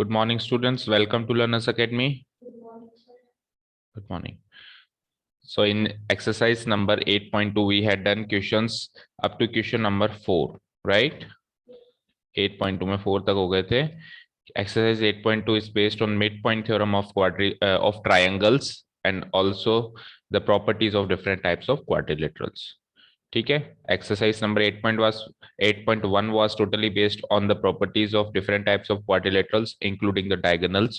Good morning, students. Welcome to Learners Academy. Good morning, sir. Good morning. So in exercise number 8.2, we had done questions up to question number 4, right? 8.2 में 4 तक हो गए थे. Exercise 8.2 is based on midpoint theorem of triangles and also the properties of different types of quadrilaterals. ठीक है. Exercise number 8.1 was totally based on the properties of different types of quadrilaterals, including the diagonals.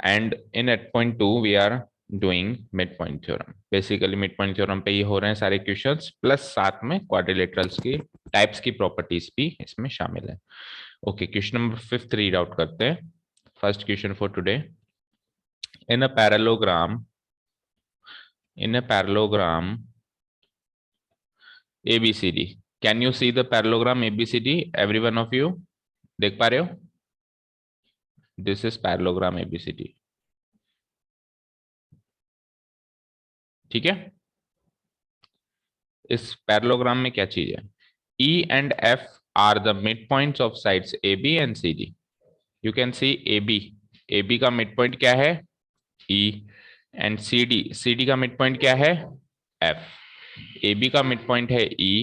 And in 8.2 we are doing midpoint theorem. Basically midpoint theorem पे ही हो रहे हैं सारे questions, plus साथ में quadrilaterals की टाइप्स की प्रॉपर्टीज भी इसमें शामिल है. Okay, question number 5 read out करते हैं. First question for today. In a parallelogram ABCD. Can you see the parallelogram ABCD? Every one of you देख पा रहे हो? This is parallelogram ABCD. ठीक है. इस पैरेललोग्राम में क्या चीज है? E and F are the midpoints of sides AB and CD. You can see AB का midpoint क्या है? E. And CD का midpoint क्या है? F. AB का midpoint है E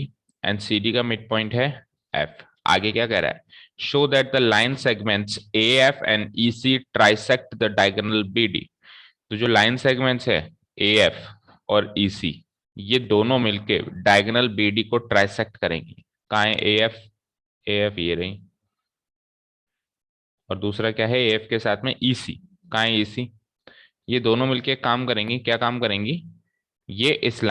and CD का midpoint है F. आगे क्या कह रहा है? Show that the line segments AF and EC trisect the diagonal BD. तो जो लाइन सेगमेंट्स है AF और EC, ये दोनों मिलके डायगोनल BD को ट्राइसेक्ट करेंगी. कहाँ है AF ये रही, और दूसरा क्या है AF के साथ में EC. कहाँ है EC? ये दोनों मिलके काम करेंगी. क्या काम करेंगी? ये इस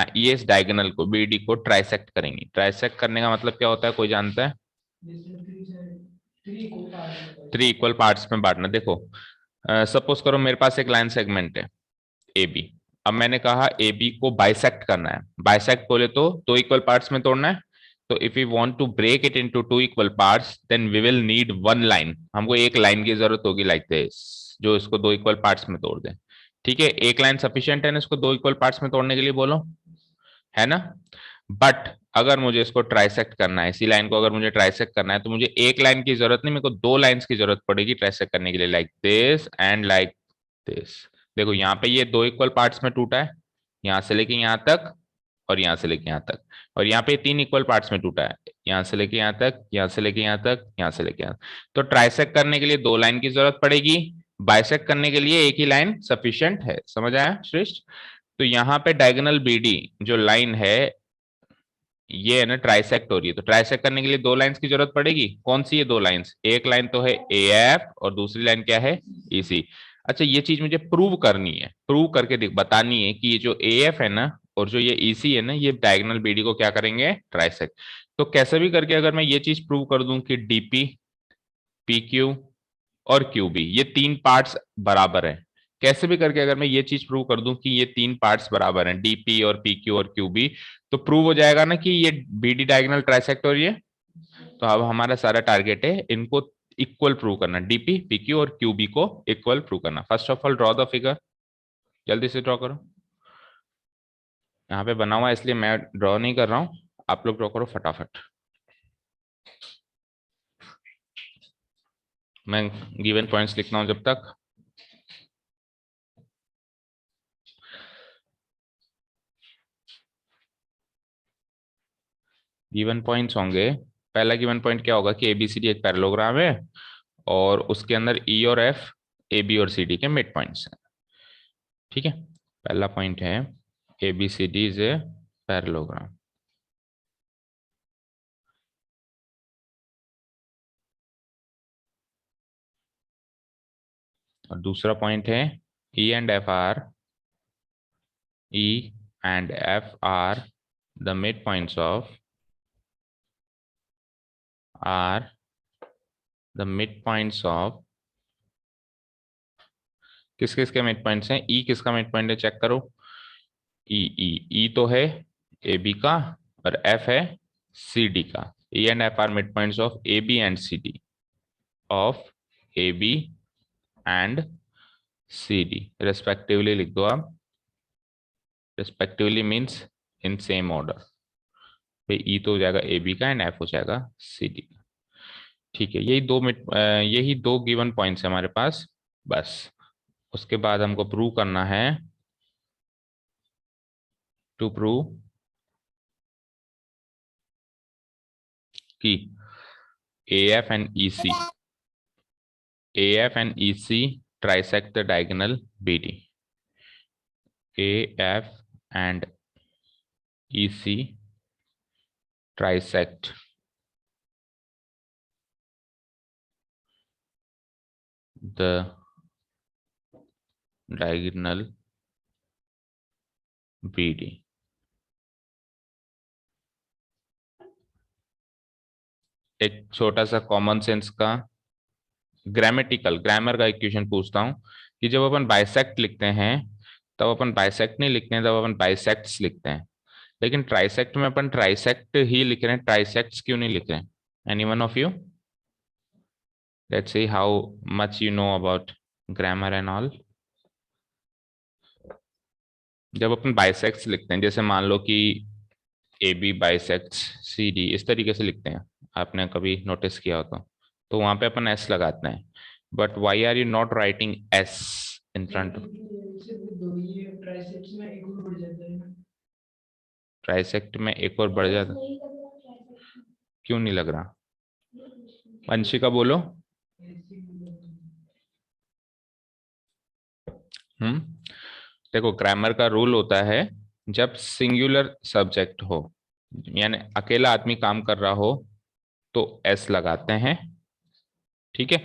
डायगोनल को BD को ट्राइसेक्ट करेंगी. ट्राइसेक्ट करने का मतलब क्या होता है, कोई जानता है? 3 इक्वल पार्ट्स में बांटना. देखो, सपोज करो मेरे पास एक लाइन सेगमेंट है AB. अब मैंने कहा AB को बाइसेक्ट करना है. बाइसेक्ट बोले तो 2 इक्वल पार्ट्स में तोड़ना है. तो if you want to break it into 2 equal parts, then we will need 1 line. हमको एक लाइन की जरूरत होगी लाइक दिस, जो इसको 2 इक्वल पार्ट्स में तोड़ दे. ठीक है, एक लाइन सफिशिएंट है ना इसको 2 इक्वल पार्ट्स में तोड़ने के लिए, बोलो, है ना? बट अगर मुझे इसको ट्राइसेक्ट करना है, इसी लाइन को अगर मुझे ट्राइसेक्ट करना है, तो मुझे एक लाइन की जरूरत नहीं, मेरे को 2 लाइंस की जरूरत पड़ेगी ट्राइसेक्ट करने के लिए, like this and like this. देखो यहाँ पे ये 2 इक्वल पार्ट्स में टूटा है, यहाँ से लेके यहाँ तक और यहाँ से लेके यहाँ तक. और यहाँ पे 3 इक्वल पार्ट्स में टूटा है, यहाँ से लेके यहाँ तक, यहाँ से लेके यहाँ तक, यहाँ से लेके यहाँ. तो ट्राइसेक्ट करने के लिए 2 लाइन की जरूरत पड़ेगी, बाइसेक्ट करने के लिए एक ही लाइन सफिशिएंट है. समझ आया श्रेष्ठ? तो यहाँ पे डायगोनल BD जो लाइन है ये है ना ट्राइसेक्ट हो रही है, तो ट्राइसेक्ट करने के लिए 2 लाइंस की जरूरत पड़ेगी. कौन सी ये 2 लाइंस? एक लाइन तो है AF और दूसरी लाइन क्या है? EC. अच्छा, ये चीज मुझे प्रूव करनी है, प्रूव करके बतानी है कि ये जो AF है ना और जो ये EC है ना, ये डायगोनल BD को क्या करेंगे? ट्राइसेक्ट. तो कैसे भी करके अगर मैं ये चीज प्रूव कर दूं कि DP, PQ और QB ये 3 पार्ट्स बराबर है, कैसे भी करके अगर मैं ये चीज प्रूव कर दूं कि ये 3 पार्ट्स बराबर हैं, DP और PQ और QB, तो प्रूव हो जाएगा ना कि ये BD डायगोनल ट्राइसेक्ट हो रही है. तो अब हमारा सारा टारगेट है इनको इक्वल प्रूव करना, DP, PQ और QB को इक्वल प्रूव करना. First of all draw the figure. जल्दी से ड्रॉ करो. यहाँ पे बना हुआ है इसलिए मैं ड्रॉ नहीं कर रहा हूं, आप लोग ड्रॉ करो फटाफट. मैं गिवन पॉइंट्स लिखता हूं जब तक. गिवन पॉइंट्स होंगे, पहला गिवन पॉइंट क्या होगा कि ABCD एक पैरेललोग्राम है और उसके अंदर E और F AB और CD के मिड पॉइंट्स हैं. ठीक है, पहला पॉइंट है ABCD इज ए पैरेललोग्राम. और दूसरा पॉइंट है E and F are the midpoints of किस किस के मिड पॉइंट्स हैं? E किसका मिड पॉइंट है? चेक करो. E तो है AB का और F है CD का. E and F are midpoints of AB and CD respectively लिख दो आप. Respectively means in same order. E तो हो जाएगा AB का एंड F हो जाएगा CD का. ठीक है, यही दो गिवन पॉइंट्स है हमारे पास बस। उसके बाद हमको प्रूव करना है, टू प्रूव कि AF and EC trisect the diagonal BD. AF and EC trisect the diagonal BD. एक छोटा सा कॉमन सेंस का ग्रामर का इक्वेशन पूछता हूं कि जब अपन बाइसेक्ट लिखते हैं तब अपन बाइसेक्ट नहीं लिखते हैं, तब अपन बाइसेक्ट्स लिखते हैं। लेकिन ट्राइसेक्ट में अपन ट्राइसेक्ट ही लिख रहे हैं, ट्राइसेक्ट्स क्यों नहीं लिख रहे हैं? Any one of you? Let's see how much you know about grammar and all. जब अपन बाइसेक्ट्स लिखते हैं, जैसे मान लो कि AB बाइसेक्ट्स CD, इस तरीके से लिखते हैं, आपने कभी नोटिस किया हो तो वहां पे अपन S लगाते हैं। But why are you not writing S in front? Trisect में एक और बढ़ जाता, क्यों नहीं लग रहा? वंशिका बोलो। देखो, ग्रामर का रूल होता है, जब सिंगुलर सब्जेक्ट हो यानी अकेला आदमी काम कर रहा हो तो S लगाते हैं, ठीक है।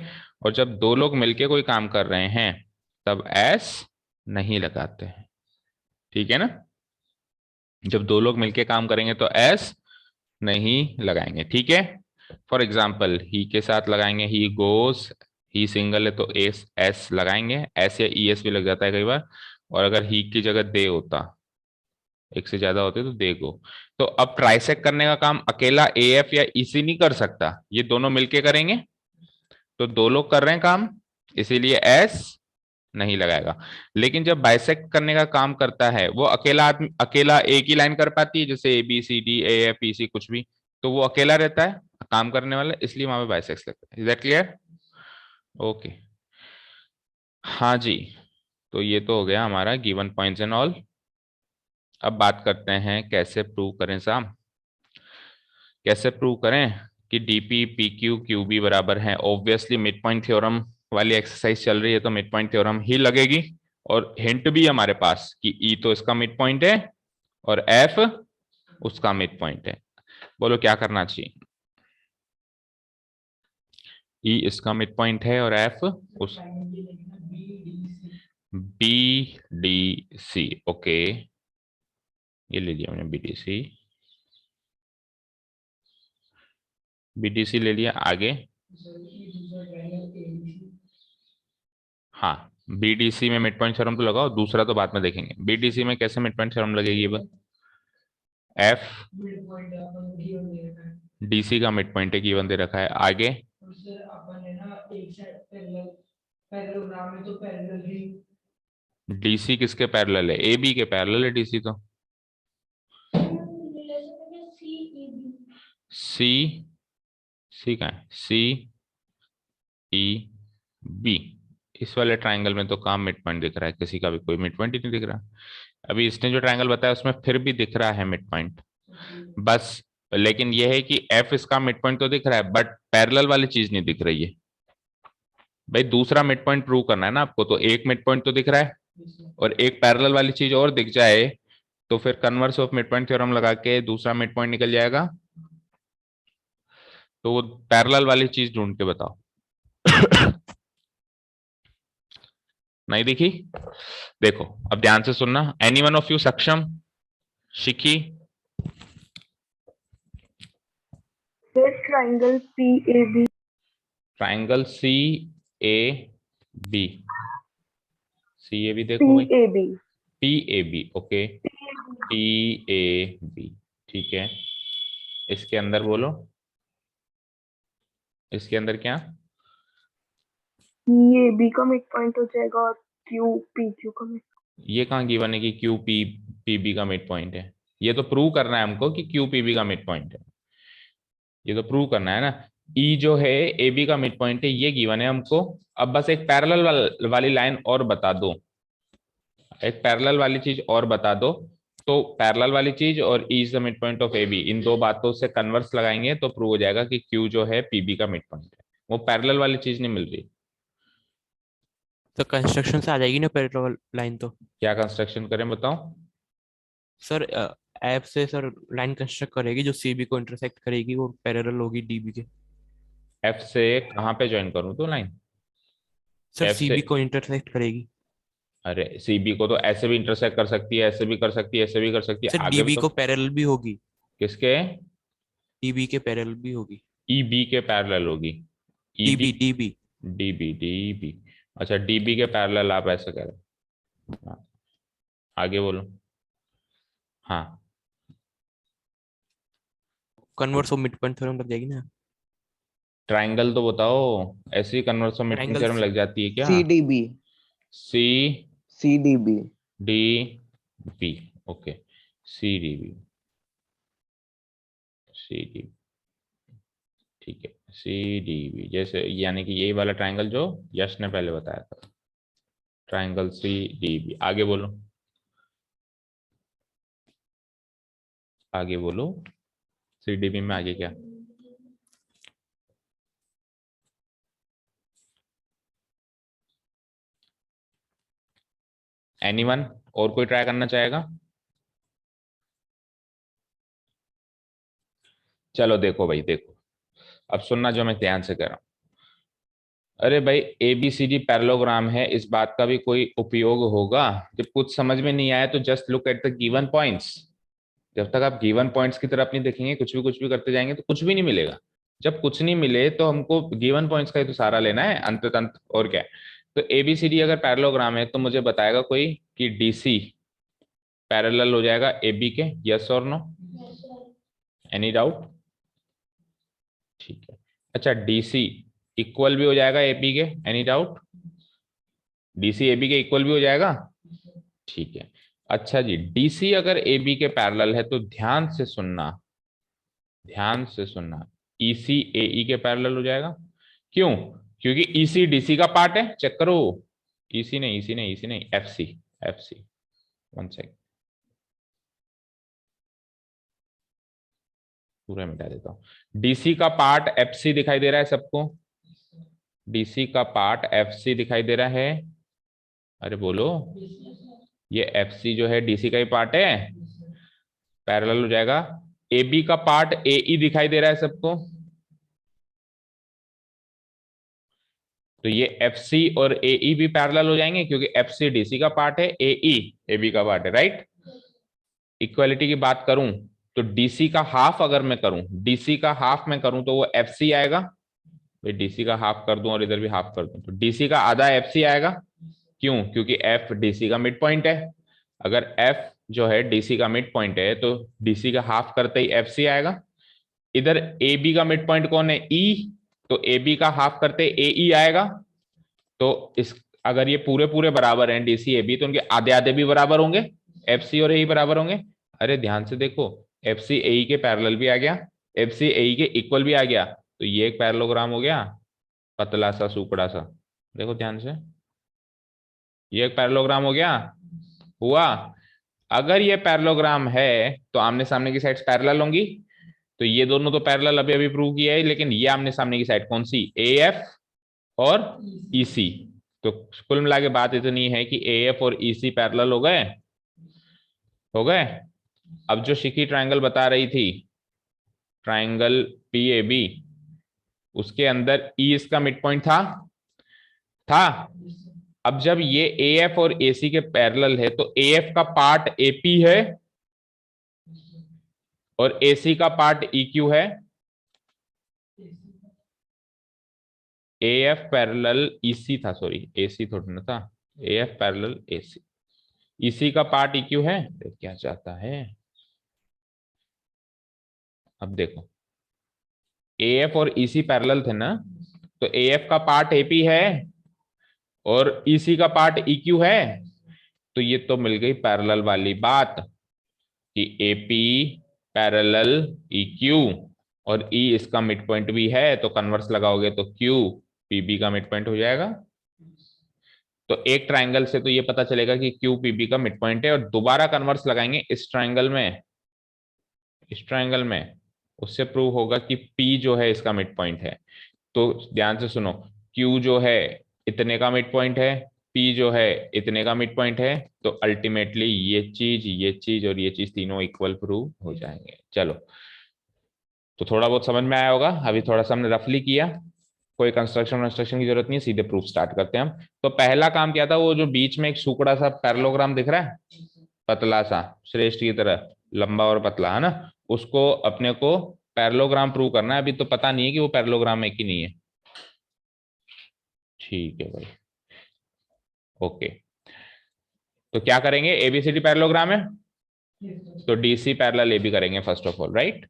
और जब दो लोग मिलके कोई काम कर रहे हैं तब S नहीं लगाते हैं, ठीक है ना। जब दो लोग मिलके काम करेंगे तो S नहीं लगाएंगे, ठीक है। फॉर एग्जाम्पल ही के साथ लगाएंगे, ही गोस, ही सिंगल है तो S लगाएंगे, S या ES भी लग जाता है कई बार। और अगर ही की जगह दे होता, एक से ज्यादा होते तो दे गो। तो अब ट्राइसेक्ट करने का काम अकेला AF या EC नहीं कर सकता, ये दोनों मिलके करेंगे। तो दो लोग कर रहे हैं काम, इसीलिए S नहीं लगाएगा। लेकिन जब बाइसेक्ट करने का काम करता है वो अकेला आदमी, अकेला एक ही लाइन कर पाती है, जैसे ABCD AFEC कुछ भी, तो वो अकेला रहता है काम करने वाला, इसलिए वहां पे बाइसेक्ट लगता है। Is that clear? ओके, हाँ जी। तो ये तो हो गया हमारा गिवन पॉइंट्स एंड ऑल। अब बात करते हैं कैसे प्रूव करें साहब, कैसे प्रूव करें कि DP PQ QB बराबर है। ऑब्वियसली मिड पॉइंट थ्योरम वाली एक्सरसाइज चल रही है तो मिड पॉइंट थ्योरम ही लगेगी। और हिंट भी हमारे पास कि E तो इसका मिड पॉइंट है और F उसका मिड पॉइंट है। बोलो क्या करना चाहिए? E इसका मिड पॉइंट है और F उस BDC। ओके, ये ले लिया हमने BDC ले लिया। आगे हाँ, BDC में मिड पॉइंट थ्योरम तो लगाओ, दूसरा तो बाद में देखेंगे। BDC में कैसे मिड पॉइंट थ्योरम लगेगी? बस F DC का मिड पॉइंट है, गिवन दे रखा है। आगे DC किसके पैरेलल है? AB के पैरेलल है DC तो। C का है, CEB। इस वाले ट्राइंगल में तो काम मिड पॉइंट दिख रहा है, किसी का भी कोई मिड पॉइंट ही नहीं दिख रहा। अभी इसने जो ट्राइंगल बताया उसमें फिर भी दिख रहा है मिड पॉइंट बस। लेकिन यह है कि F इसका मिड पॉइंट तो दिख रहा है बट पैरेलल वाली चीज नहीं दिख रही है। भाई दूसरा मिड पॉइंट प्रूव करना है ना आपको, तो एक मिड पॉइंट तो दिख रहा है और एक पैरेलल वाली चीज और दिख जाए तो फिर converse of mid point theorem लगा के दूसरा मिड पॉइंट निकल जाएगा। तो वो पैरेलल वाली चीज ढूंढ के बताओ। नहीं दिखी? देखो अब ध्यान से सुनना। Any one of you Saksham? Shikhi? Triangle PAB। Triangle CAB। CAB देखो भाई। PAB। ओके, PAB, ठीक है। इसके अंदर बोलो, इसके अंदर क्या? PAB का मिड पॉइंट हो जाएगा और QPQ का मिड। ये कहाँ गिवन है कि QPB का मिड पॉइंट है? ये तो प्रूव करना है हमको कि QPB का मिड पॉइंट है, ये तो प्रूव करना है ना। ई जो है ए बी का मिड पॉइंट है, ये गिवन है हमको। अब बस एक पैरेलल वाली लाइन और बता दो, एक पैरेलल वाली चीज और बता दो। तो पैरेलल वाली चीज और E is the mid point of A B, इन दो बातों से कन्वर्स लगाएंगे तो प्रूव हो जाएगा कि क्यू जो है पीबी का मिड पॉइंट है। वो पैरेलल वाली चीज नहीं मिल रही। तो कंस्ट्रक्शन से आ जाएगी ना पैरेलल लाइन तो। क्या कंस्ट्रक्शन करें बताओ। सर ऐप से सर लाइन कंस्ट्रक्ट करेगी जो सीबी को इंटरसेक्ट करेगी, वो पैरेलल होगी डीबी के। एफ से कहाँ पे ज्वाइन करूं तो लाइन। सर एफ से, सीबी को इंटरसेक्ट करेगी। अरे सीबी को तो ऐसे भी इंटरसेक्ट कर सकती है, ऐसे भी कर सकती है, ऐसे भी कर सकती है, सर आगे भी डीबी तो। को पैरेलल भी होगी। किसके। डीबी के पैरेलल भी होगी। ई बी के पैरेलल होगी। E B, DB DB. DB DB. अच्छा डीबी के पैरेलल आप ऐसे करें। हाँ, आगे बोलो। हाँ। Converse of mid point theorem लग जाएगी ना। ट्राइंगल तो बताओ। ऐसे ही converse of mid theorem triangles. लग जाती है क्या। C D B. C C D B. D B. Okay. C D B. C D, ठीक है। सी डी बी जैसे, यानी कि यही वाला ट्राइंगल जो यश ने पहले बताया था, ट्राइंगल सी डी बी। आगे बोलो, आगे बोलो। सी डी बी में आगे क्या। एनीवन, और कोई ट्राई करना चाहेगा। चलो देखो भाई, देखो अब सुनना जो मैं ध्यान से कर रहा हूं। अरे भाई A B C D parallelogram है, इस बात का भी कोई उपयोग होगा। जब कुछ समझ में नहीं आया तो just look at the given points. जब तक आप गिवन पॉइंट्स की तरफ नहीं देखेंगे, कुछ भी करते जाएंगे तो कुछ भी नहीं मिलेगा। जब कुछ नहीं मिले तो हमको गिवन पॉइंट्स का ही तो सहारा लेना है अंत तंत, और क्या है। तो एबीसीडी अगर पैरेललोग्राम है तो मुझे बताएगा कोई कि डीसी पैरेलल हो जाएगा ए बी के, यस और नो। Any doubt. ठीक है। अच्छा डीसी इक्वल भी हो जाएगा एपी के, एनी डाउट। डीसी एबी के इक्वल भी हो जाएगा। ठीक है। अच्छा जी, डीसी अगर एबी के पैरेलल है तो ध्यान से सुनना, ध्यान से सुनना, ईसी एई के पैरेलल हो जाएगा। क्यों। क्योंकि ईसी डीसी का पार्ट है, चेक करो। ईसी नहीं, ईसी नहीं, ईसी नहीं, एफसी, एफसी। वन सेकंड, पूरा मिटा देता हूं। डीसी का पार्ट एफसी दिखाई दे रहा है सबको। डीसी का पार्ट एफसी दिखाई दे रहा है। अरे बोलो, ये एफसी जो है डीसी का ही पार्ट है, पैरेलल हो जाएगा। एबी का पार्ट एई दिखाई दे रहा है सबको। तो ये एफसी और एई भी पैरेलल हो जाएंगे क्योंकि एफसी डीसी का पार्ट है, एई एबी का पार्ट है, राइट। इक्वालिटी की बात करूं तो डीसी का हाफ अगर मैं करूं, डीसी का हाफ मैं करूं तो वो एफसी आएगा। भाई डीसी का हाफ कर दूं और इधर भी हाफ कर दूं तो डीसी का आधा एफसी आएगा। क्यों, क्योंकि एफ डीसी का मिड पॉइंट है। अगर एफ जो है डीसी का मिड पॉइंट है तो डीसी का हाफ करते ही एफसी आएगा। इधर ए बी का मिड पॉइंट कौन है, ई, तो ए बी का हाफ करते ए ई आएगा। तो इस, अगर ये पूरे पूरे बराबर हैं डीसी ए बी तो उनके आधे आधे भी बराबर होंगे, एफ सी और ए बराबर होंगे। अरे ध्यान से देखो, एफ सी ए के पैरेलल भी आ गया, एफ सी ए के इक्वल भी आ गया, तो ये एक पैरेललोग्राम हो गया, पतला सा सुकड़ा सा। देखो ध्यान से, ये एक पैरेललोग्राम हो गया, हुआ। अगर ये पैरेललोग्राम है तो आमने सामने की साइड्स पैरेलल होंगी। तो ये दोनों तो पैरेलल अभी अभी प्रूव किया है, लेकिन ये आमने सामने की साइड कौन सी, ए एफ और ईसी। तो कुल मिला के बात इतनी है कि ए एफ और ईसी पैरेलल हो गए, हो गए। अब जो शिखी ट्रायंगल बता रही थी, ट्रायंगल पी ए बी, उसके अंदर ई इसका मिड पॉइंट था। अब जब ये ए एफ और ए सी के पैरेलल है तो ए एफ का पार्ट एपी है और ए सी का पार्ट ई क्यू है। ए एफ पैरेलल ईसी था, सॉरी एसी थोड़ा ना था, ए एफ पैरेलल एसी, ईसी का पार्ट ई क्यू है। क्या चाहता है, अब देखो ए एफ और ईसी पैरेलल थे ना, तो ए एफ का पार्ट एपी है और ईसी का पार्ट इक्यू है। तो ये तो मिल गई पैरेलल वाली बात कि एपी पैरेलल इक्यू, और ई इसका मिड पॉइंट भी है, तो कन्वर्स लगाओगे तो क्यू पीबी का मिड पॉइंट हो जाएगा। तो एक ट्राइंगल से तो ये पता चलेगा कि क्यू पीबी का मिड पॉइंट है, और दोबारा कन्वर्स लगाएंगे इस ट्राइंगल में, इस ट्राइंगल में, उससे प्रूव होगा कि पी जो है इसका मिड पॉइंट है। तो ध्यान से सुनो, क्यू जो है इतने का मिड पॉइंट है, पी जो है इतने का मिड पॉइंट है, तो अल्टीमेटली ये चीज और ये चीज तीनों इक्वल प्रूव हो जाएंगे। चलो, तो थोड़ा बहुत समझ में आया होगा। अभी थोड़ा सा हमने रफली किया, कोई कंस्ट्रक्शन की जरूरत नहीं है, सीधे प्रूफ स्टार्ट करते हैं हम। तो पहला काम क्या था, वो जो बीच में एक सुकड़ा सा पैरेललोग्राम दिख रहा है, पतला सा, श्रेष्ठ की तरह लंबा और पतला, है ना, उसको अपने को पैरेललोग्राम प्रूव करना है। अभी तो पता नहीं है कि वो पैरेललोग्राम है कि नहीं है। ठीक है भाई, ओके। तो क्या करेंगे, एबीसीडी पैरेललोग्राम है, तो डीसी पैरेलल एबी करेंगे फर्स्ट ऑफ ऑल, राइट।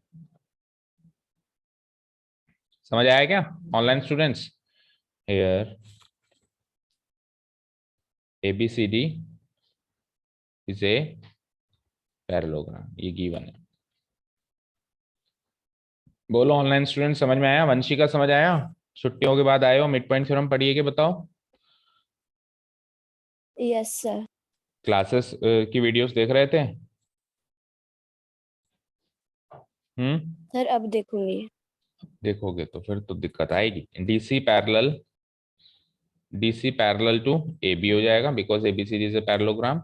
समझ आया क्या online students? Here ABCD is a parallelogram, ये गिवन है। बोलो ऑनलाइन स्टूडेंट, समझ में आया? वंशिका समझ आया? छुट्टियों के बाद आए हो, मिड पॉइंट थ्योरम पढ़िए कि बताओ? Yes sir. क्लासेस की वीडियोस देख रहे थे? सर अब देखूंगी। देखोगे तो फिर तो दिक्कत आएगी। डीसी पैरेलल टू एबी हो जाएगा, because ABCD is a parallelogram.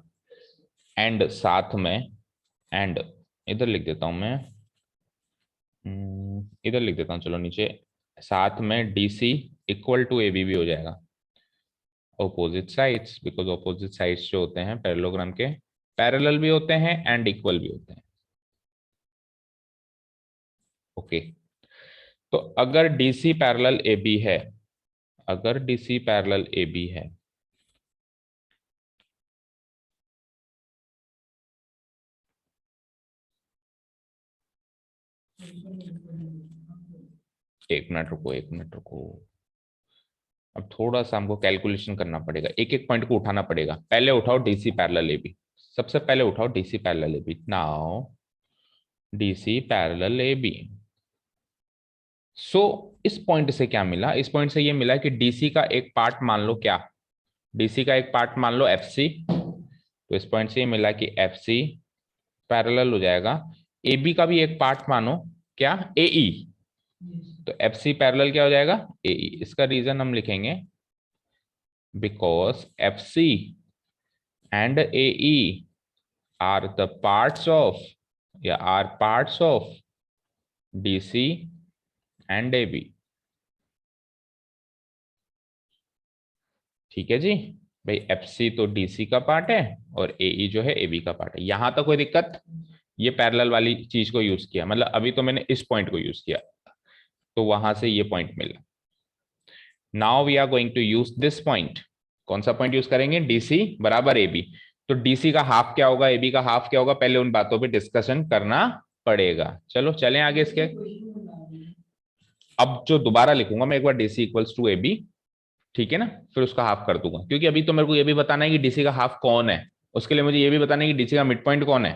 And साथ में, एंड इधर लिख देता हूं मैं, इधर लिख देता हूं, चलो नीचे, साथ में डीसी इक्वल टू एबी भी हो जाएगा। Opposite sides, because opposite sides जो होते हैं पैरेललोग्राम के, पैरेलल भी होते हैं एंड इक्वल भी होते हैं। ओके, तो अगर डीसी पैरेलल एबी है, अगर डीसी पैरेलल एबी है, एक मिनट रुको, एक मिनट रुको, अब थोड़ा सा हमको कैलकुलेशन करना पड़ेगा, एक एक पॉइंट को उठाना पड़ेगा। पहले उठाओ डीसी पैरेलल एबी, सबसे पहले उठाओ DC parallel AB. Now DC parallel AB, so इस पॉइंट से क्या मिला, इस पॉइंट से ये मिला कि डीसी का एक पार्ट मान लो, क्या, डीसी का एक पार्ट मान लो एफसी, तो इस पॉइंट से ये मिला कि एफसी पैरेलल हो जाएगा। एबी का भी एक पार्ट मानो, क्या, एई, तो एफसी पैरेलल क्या हो जाएगा, एई। इसका रीजन हम लिखेंगे, because FC and AE are the parts of, या are parts of DC and AB. ठीक है जी भाई, एफसी तो डीसी का पार्ट है और एई जो है एबी का पार्ट है। यहां तक कोई दिक्कत? ये पैरेलल वाली चीज को यूज किया, मतलब अभी तो मैंने इस पॉइंट को यूज किया, तो वहां से ये पॉइंट मिला। Now we are going to use this point. कौन सा पॉइंट यूज करेंगे, डीसी बराबर एबी। तो डीसी का हाफ क्या होगा, एबी का हाफ क्या होगा, पहले उन बातों पे डिस्कशन करना पड़ेगा। चलो चलें आगे इसके। अब जो दोबारा लिखूंगा मैं एक बार, डीसी इक्वल्स टू एबी, ठीक है ना, फिर उसका हाफ कर दूंगा, क्योंकि अभी तो मेरे को ये भी बताना है कि डीसी का हाफ कौन है, उसके लिए मुझे ये भी बताना है कि डीसी का मिड पॉइंट कौन है।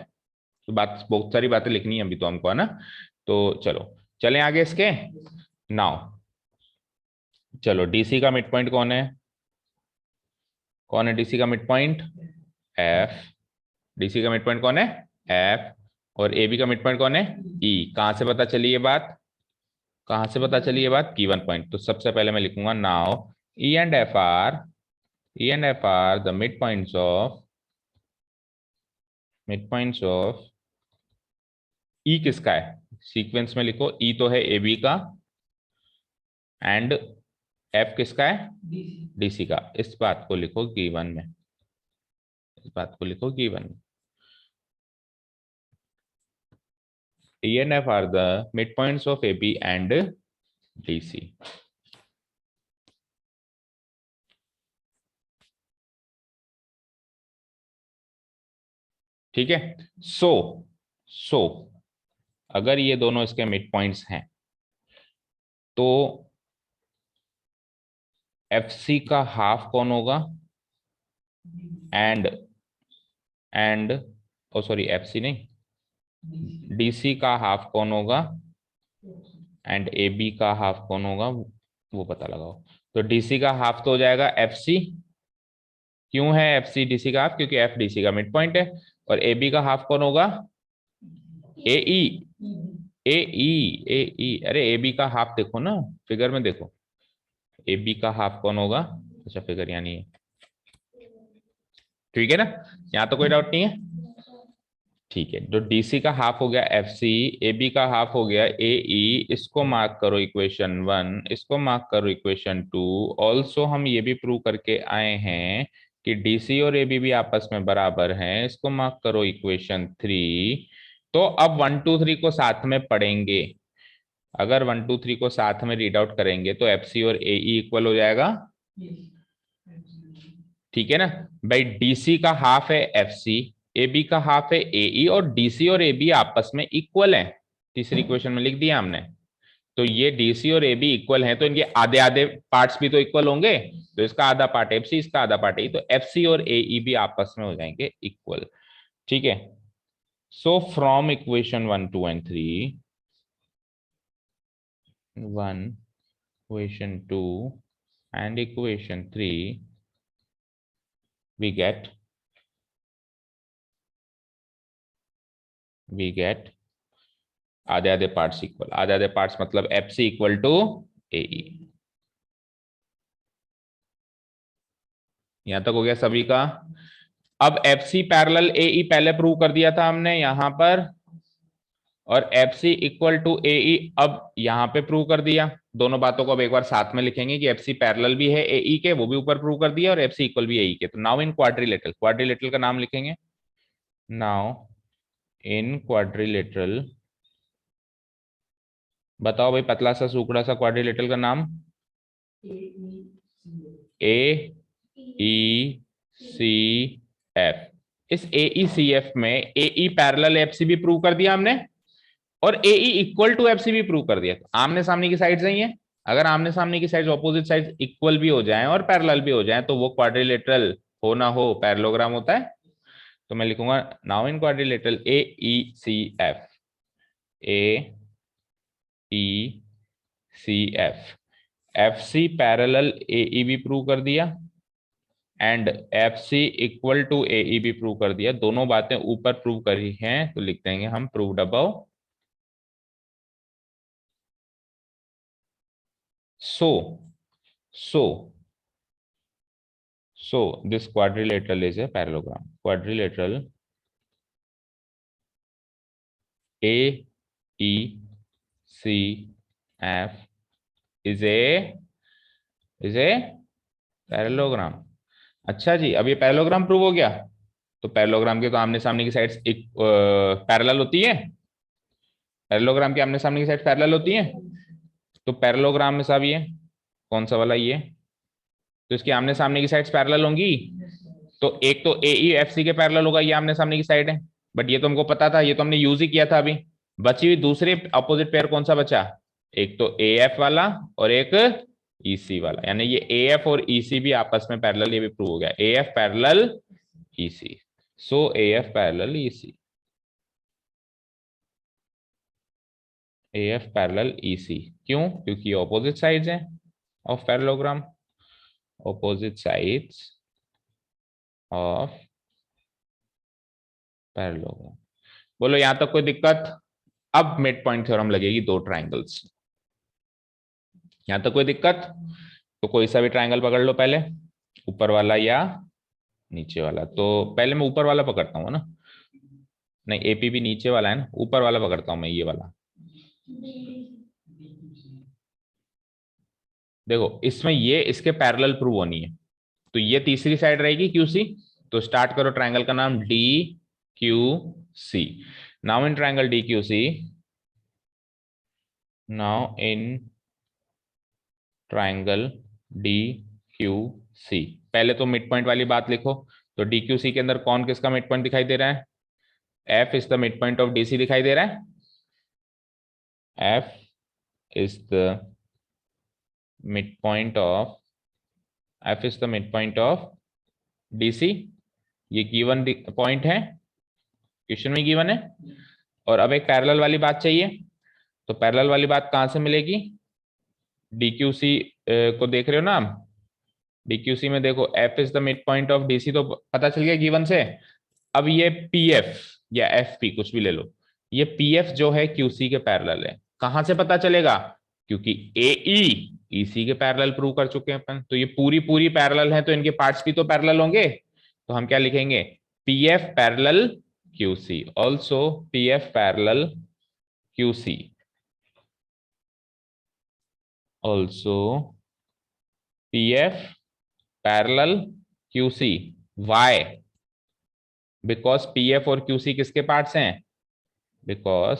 तो बात, बहुत सारी बातें लिखनी है अभी तो हमको, है ना। तो चलो चलें आगे इसके। नाउ चलो, डीसी का मिड पॉइंट कौन है, कौन है डीसी का मिड पॉइंट, एफ। डीसी का मिड पॉइंट कौन है, एफ। और एबी का मिड पॉइंट कौन है, ई। कहां से पता चली ये बात, कहां से पता चली ये बात, गिवन पॉइंट। तो सबसे पहले मैं लिखूंगा, now E and F are, E and F are the mid points of, mid points of, E किसका है, सीक्वेंस में लिखो, ई तो है एबी का, एंड एफ किसका है, डीसी का। इस बात को लिखो गिवन में, इस बात को लिखो गिवन में। E and F are the midpoints of AB and DC. ठीक है, सो अगर ये दोनों इसके मिड पॉइंट्स हैं, तो FC का हाफ कौन होगा, एंड ओ सॉरी, FC नहीं, DC का हाफ कौन होगा, एंड ए बी का हाफ कौन होगा वो पता लगाओ। तो डीसी का हाफ तो हो जाएगा एफ सी। क्यों है एफ सी डीसी का हाफ? क्योंकि एफ डीसी का मिड पॉइंट है। और ए बी का हाफ कौन होगा? ए ई। ए ई ए ई, अरे ए बी का हाफ देखो ना, फिगर में देखो, ए बी का हाफ कौन होगा? अच्छा फिगर यानी है, ठीक है ना, यहाँ तो कोई डाउट नहीं है। ठीक है, तो डीसी का हाफ हो गया एफ सी, ए बी का हाफ हो गया ए ई, इसको मार्क करो इक्वेशन 1, इसको मार्क करो इक्वेशन 2। ऑल्सो हम ये भी प्रूव करके आए हैं कि डीसी और ए बी भी आपस में बराबर हैं, इसको मार्क करो इक्वेशन 3। तो अब 1 2 3 को साथ में पढ़ेंगे। अगर 1 2 3 को साथ में रीड आउट करेंगे तो एफ सी और ए ई इक्वल हो जाएगा, ठीक है ना भाई। डीसी का हाफ है एफ सी, ए बी का हाफ है ए ई, और डीसी और ए बी आपस में इक्वल है, तीसरी इक्वेशन में लिख दिया हमने। तो ये डीसी और ए बी इक्वल हैं, तो इनके आधे आधे पार्ट्स भी तो इक्वल होंगे। तो इसका आधा पार्ट एफ सी, इसका आधा पार्ट ए, तो एफ सी और ए ई भी आपस में हो जाएंगे इक्वल, ठीक है। So from equation 1 2 and 3, 1 equation 2 and equation 3, we get आधे आधे पार्ट्स इक्वल। आधे आधे पार्ट्स मतलब F C equal to A ई। यहां तक हो गया सभी का। अब एफ सी पैरेलल ए ई पहले प्रूव कर दिया था हमने यहां पर, और F C equal to A ई अब यहां पे प्रूव कर दिया। दोनों बातों को अब एक बार साथ में लिखेंगे कि एफ सी पैरेलल भी है ए ई के, वो भी ऊपर प्रूव कर दिया, और एफ सी इक्वल भी ए ई के। तो नाउ इन क्वाड्रिलेटरल, क्वाड्रिलेटरल का नाम लिखेंगे। नाउ इन क्वाड्रिलेटरल, बताओ भाई पतला सा सूखड़ा सा क्वाड्रिलेटरल का नाम? ए ई सी एफ। इस ए ई सी एफ में ए ई पैरेलल एफ सी भी प्रूव कर दिया हमने, और A E equal to F C भी प्रूव कर दिया। तो आमने सामने की साइड्स नहीं है, अगर आमने सामने की साइड्स ऑपोजिट साइड्स इक्वल भी हो जाएं और पैरेलल भी हो जाएं तो वो क्वाड्रिलेटरल हो ना हो पैरेललोग्राम होता है। तो मैं लिखूंगा now in quadrilateral A E C F, A E C F, F C parallel A E भी प्रूव कर दिया, and F C equal to A E भी प्रूव कर दिया। दोनों बातें ऊपर प्रूव करी हैं, तो लिख देंगे हम proved above. So this quadrilateral is a parallelogram. Quadrilateral A E C F is a parallelogram. अच्छा जी, अब ये पैरेललोग्राम प्रूव हो गया। तो पैरेललोग्राम के तो आमने सामने की साइड्स पैरेलल होती है, पैरेललोग्राम के आमने सामने की साइड पैरेलल होती है। तो पैरेललोग्राम में साहब ये कौन सा वाला, ये तो इसके आमने सामने की साइड्स पैरेलल होंगी। तो एक तो ए ई एफ सी के पैरेलल होगा, ये आमने सामने की साइड है, बट ये तो हमको पता था, ये तो हमने यूज ही किया था अभी। बची हुई दूसरे अपोजिट पेयर कौन सा बचा? एक तो ए एफ वाला और एक ई सी वाला, यानी ये ए एफ और ई सी भी आपस में पैरेलल, ये भी प्रूव हो गया। A F parallel E C, so A F parallel E C, A F parallel E C. क्यों? क्योंकि ऑपोजिट साइड्स हैं of parallelogram, opposite sides of parallelogram। बोलो यहां तक कोई दिक्कत? अब मिड पॉइंट थ्योरम लगेगी दो ट्राइंगल्स, यहां तक कोई दिक्कत? तो कोई सा भी ट्राइंगल पकड़ लो पहले, ऊपर वाला या नीचे वाला। तो पहले मैं ऊपर वाला पकड़ता हूँ ना, नहीं एपी भी नीचे वाला है ना, ऊपर वाला पकड़ता हूं मैं, ये वाला। देखो इसमें ये इसके पैरेलल प्रूव होनी है, तो ये तीसरी साइड रहेगी क्यूसी। तो स्टार्ट करो ट्राइंगल का नाम D Q C. Now in triangle D Q C, now in triangle D Q C, पहले तो मिड पॉइंट वाली बात लिखो। तो डी क्यू सी के अंदर कौन किसका मिड पॉइंट दिखाई दे रहा है? F is the mid point of D C दिखाई दे रहा है। F is the midpoint of F is the midpoint of DC, ये गिवन पॉइंट है, क्वेश्चन में गिवन है। और अब एक पैरेलल वाली बात चाहिए, तो पैरेलल वाली बात कहां से मिलेगी? DQC को देख रहे हो ना आप? DQC में देखो F is the mid point of DC, तो पता चल गया गिवन से। अब ये PF या FP कुछ भी ले लो, ये PF जो है QC के पैरेलल है। कहां से पता चलेगा? क्योंकि AE EC के पैरेलल प्रूव कर चुके हैं अपन, तो ये पूरी पूरी पैरेलल है, तो इनके पार्ट्स भी तो पैरेलल होंगे। तो हम क्या लिखेंगे? PF parallel QC, also PF parallel QC, also PF parallel QC। Why? Because PF और QC किसके पार्ट्स हैं? Because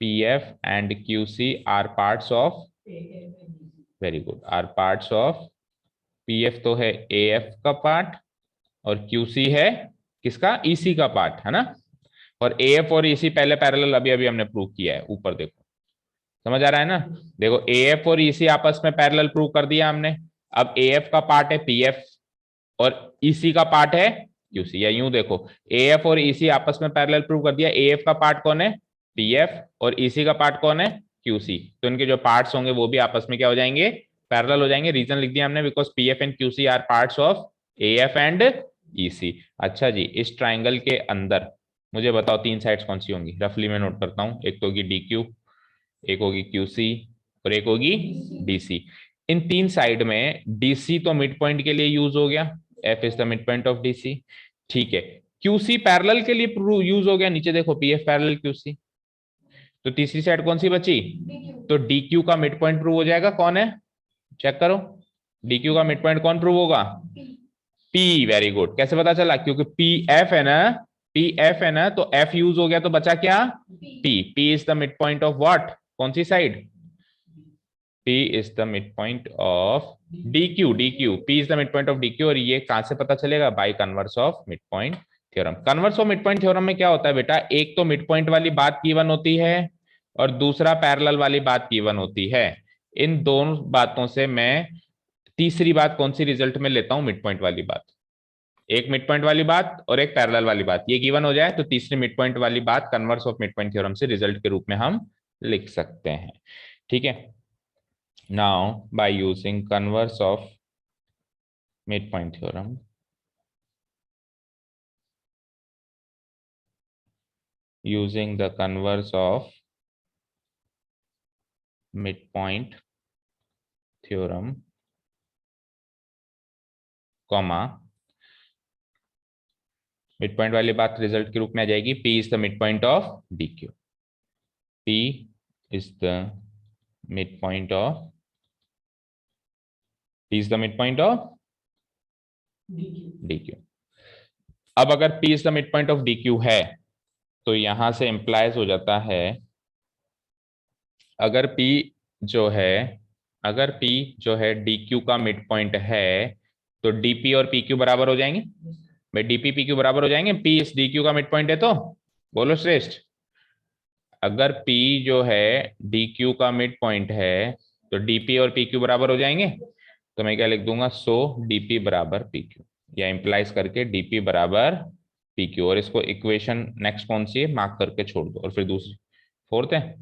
PF and QC are parts of, very good, are parts of, PF तो है AF का पार्ट और QC है किसका? EC का पार्ट, है ना। और AF और EC पहले पैरेलल अभी अभी हमने प्रूव किया है, ऊपर देखो, समझ आ रहा है ना। देखो AF और EC आपस में पैरेलल प्रूव कर दिया हमने। अब AF का पार्ट है PF और EC का पार्ट है QC, या यूं देखो AF और EC आपस में पैरेलल प्रूव कर दिया। AF का पार्ट कौन है? PF, और EC का पार्ट कौन है? QC। तो इनके जो पार्ट्स होंगे वो भी आपस में क्या हो जाएंगे? पैरेलल हो जाएंगे। रीजन लिख दिया हमने, because PF and QC are parts of AF and EC। अच्छा जी, इस ट्राइंगल के अंदर मुझे बताओ तीन साइड्स कौन सी होंगी? रफली मैं नोट करता हूं। एक तो होगी DQ, एक होगी QC और एक होगी DC। इन तीन साइड में DC तो मिड पॉइंट के लिए यूज हो गया, F is the mid point of DC, ठीक है। QC पैरेलल के लिए यूज हो गया, नीचे देखो PF पैरेलल QC। तो तीसरी साइड कौन सी बची? तो DQ का मिड पॉइंट प्रूव हो जाएगा। कौन है? चेक करो, DQ का मिड पॉइंट कौन प्रूव होगा? P। Very good. कैसे पता चला? क्योंकि PF है ना, PF है ना, तो F यूज हो गया, तो बचा क्या? P। P is the mid point of what? कौन सी side? P is the mid point of DQ। DQ, P is the mid point of DQ। और ये कहां से पता चलेगा? By converse of mid point theorem. Converse of mid point theorem में क्या होता है बेटा? एक तो मिड पॉइंट वाली बात गिवन होती है और दूसरा पैरेलल वाली बात गिवन होती है। इन दोनों बातों से मैं तीसरी बात कौन सी रिजल्ट में लेता हूं? मिड पॉइंट वाली बात। एक मिड पॉइंट वाली बात और एक पैरेलल वाली बात, ये गिवन हो जाए तो तीसरी मिड पॉइंट वाली बात converse of mid point theorem से रिजल्ट के रूप में हम लिख सकते हैं, ठीक है। Now by using converse of mid point theorem, using the converse of midpoint theorem, comma, mid point वाली बात रिजल्ट के रूप में आ जाएगी P is the mid point of DQ। P is the mid point of, P is the mid point of DQ। अब अगर P is the mid point of DQ है तो यहां से इंप्लाइज हो जाता है, अगर P जो है, अगर P जो है DQ का मिड पॉइंट है तो DP और PQ बराबर हो जाएंगे। भाई DP PQ बराबर हो जाएंगे, P इस DQ का मिड पॉइंट है, तो बोलो श्रेष्ठ। अगर P जो है DQ का मिड पॉइंट है तो DP और PQ बराबर हो जाएंगे। तो मैं क्या लिख दूंगा? सो DP बराबर PQ, या इंप्लाइज करके DP बराबर PQ। और इसको इक्वेशन नेक्स्ट कौन सी है मार्क करके छोड़ दो, और फिर दूसरी फोर्थ है।